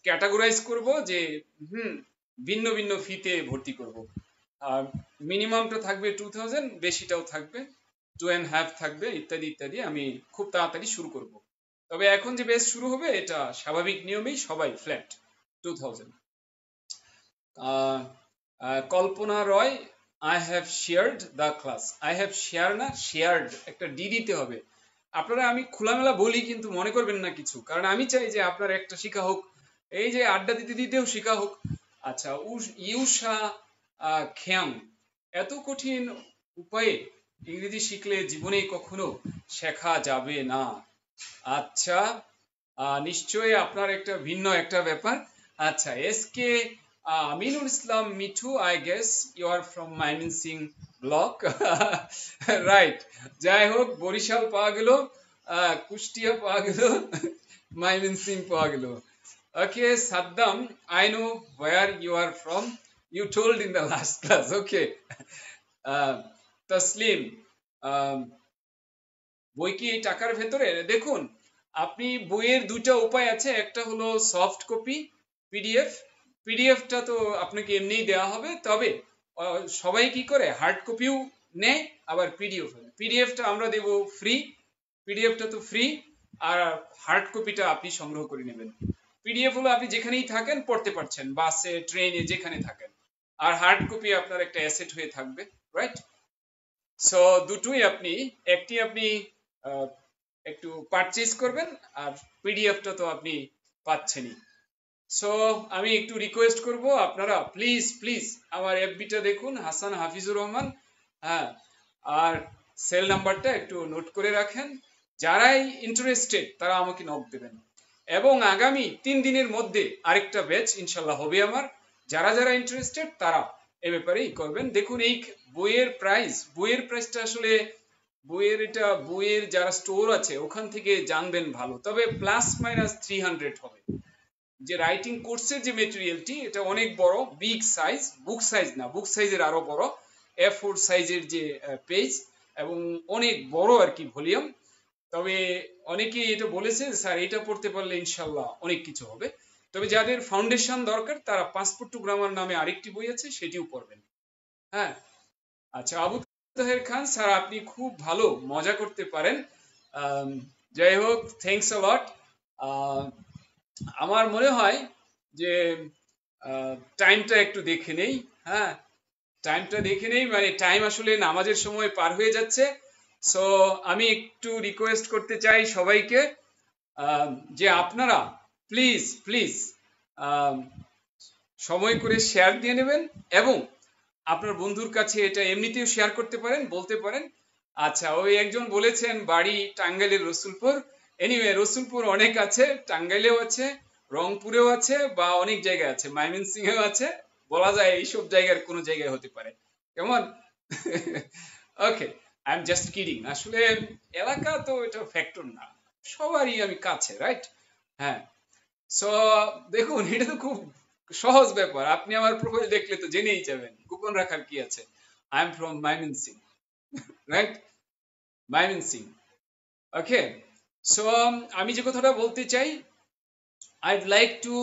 ক্যাটাগরাইজ করব যে ভিন্ন ভিন্ন ফিতে ভর্তি করব। মিনিমামটা থাকবে 2000, বেশিটাও থাকবে, 2.5 থাকবে, ইত্যাদি ইত্যাদি। আমি খুব তাড়াতাড়ি শুরু করব। তবে এখন যে বেস শুরু হবে এটা স্বাভাবিক নিয়মেই সবাই flat 2000। Kalpana Roy, I have shared the class. I have share না, শেয়ার্ড, একটা ডি দিতে হবে। আপনারা, আমি খোলামেলা বলি কিন্তু মনে করবেন না কিছু, কারণ আমি চাই যে আপনার একটা শিক্ষা হোক, এই যে আড্ডা দিতে দিতেও শিক্ষা হোক। আচ্ছা, ইউসা খেয়াম, এত কঠিন উপায়ে ইংরেজি শিখলে জীবনে কখনো শেখা যাবে না। আচ্ছা, নিশ্চয়ই আপনার একটা ভিন্ন একটা ব্যাপার। আচ্ছা, SK Aminul Islam Mithu, I guess you are from Mymensingh block. Right, যাই হোক, বরিশাল পাওয়া গেল, কুষ্টিয়া পাওয়া গেল, মাইমিনসিং পাওয়া গেল। Okay, Saddam, I know where you are from, you told in the last class. Okay, Taslim, বই কি এই টাকার ভেতরে? দেখুন, আপনি বইয়ের দুটা উপায় আছে, একটা হলো সফট কপি পিডিএফ। পিডিএফটা তো আপনাকে এমনিই দেওয়া হবে, তবে সবাই কি করে হার্ড কপিও নেয়, আবার পিডিএফটা আমরা দেব ফ্রি। পিডিএফটা তো ফ্রি, আর হার্ড কপিটা আপনি সংগ্রহ করে নেবেন। পিডিএফ হলো আপনি যেখানেই থাকেন পড়তে পারছেন, বাসে, ট্রেনে, যেখানে থাকেন। আর হার্ড কপি আপনার একটা অ্যাসেট হয়ে থাকবে। রাইট, সো দুটোই একটি আপনি একটু পারচেজ করবেন, আর পিডিএফটা তো আপনি পাচ্ছেনই। সো আমি একটু রিকোয়েস্ট করব আপনারা প্লিজ প্লিজ আমার এফবিটা দেখুন, হাসান হাফিজুর রহমান। হ্যাঁ, আর সেল নাম্বারটা একটু নোট করে রাখেন। যারাই ইন্টারেস্টেড তারা আমাকে নক দেবেন, এবং আগামী 3 দিনের মধ্যে আরেকটা ব্যাচ ইনশাল্লাহ হবে আমার। যারা যারা ইন্টারেস্টেড তারা এ ব্যাপারেই করবেন। দেখুন এই বইয়ের প্রাইসটা আসলে বইয়ের যারা স্টোর আছে ওখান থেকে জানবেন ভালো, তবে প্লাস মাইনাস 300 হবে। যে রাইটিং কোর্সের যে মেটেরিয়ালটি এটা অনেক বড়, বিগ সাইজ, বুক সাইজ না, বুক সাইজের আরো বড়, A4 সাইজের যে পেজ, এবং অনেক বড় আর কি ভলিউম। তবে অনেকেই এটা বলেছে স্যার এটা পড়তে পারলে ইনশাল্লাহ অনেক কিছু হবে। তবে যাদের ফাউন্ডেশন দরকার তারা পাসপোর্ট টু গ্রামার নামে আরেকটি বই আছে, সেটিও পড়বেন। হ্যাঁ, আচ্ছা, আবু তাহের খান স্যার আপনি খুব ভালো মজা করতে পারেন। যাই হোক, থ্যাংকস আ লট। আমার মনে হয় যে টাইমটা একটু দেখে নেই। হ্যাঁ, টাইমটা দেখে নেই, মানে টাইম আসলে নামাজের সময় পার হয়ে যাচ্ছে। সো আমি একটু রিকোয়েস্ট করতে চাই সবাইকে যে আপনারা প্লিজ প্লিজ সময় করে শেয়ার দিয়ে নেবেন, এবং আপনার বন্ধুর কাছে এটা এমনিতেও শেয়ার করতে পারেন, বলতে পারেন। আচ্ছা, ওই একজন বলেছেন বাড়ি টাঙ্গাইলের রসুলপুর। এনিওয়ে, রসুলপুর অনেক আছে, টাঙ্গাইলেও আছে, রংপুরেও আছে, বা অনেক জায়গায় আছে, ময়মনসিংহেও আছে। বলা যায় এইসব জায়গার কোনো জায়গায় হতে পারে, কেমন? ওকে, আই এম জাস্ট কিডিং। আসলে এলাকা তো এটা ফ্যাক্টর না, সবারই আমি কাছে, রাইট? হ্যাঁ, সো দেখুন এটা তো খুব সহজ ব্যাপার, আপনি আমার প্রোফাইল দেখলে তো জেনেই যাবেন, গোপন রাখার কি আছে। I am from Mymensingh, right? Mymensingh. Okay, so আমি যে কথাটা বলতে চাই, I'd like to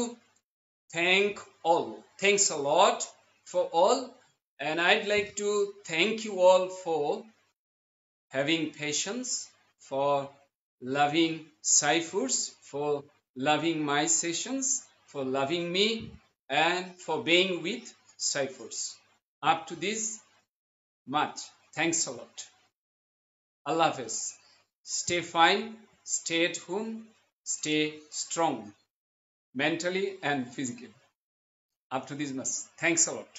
thank all, thanks a lot for all, and I'd like to thank you all for having patience, for loving Cyphers, for loving my sessions, for loving me, and for being with Cyphers up to this much. Thanks a lot. Allah Hafiz. Stay fine, stay at home, stay strong, mentally and physically. Up to this much. Thanks a lot.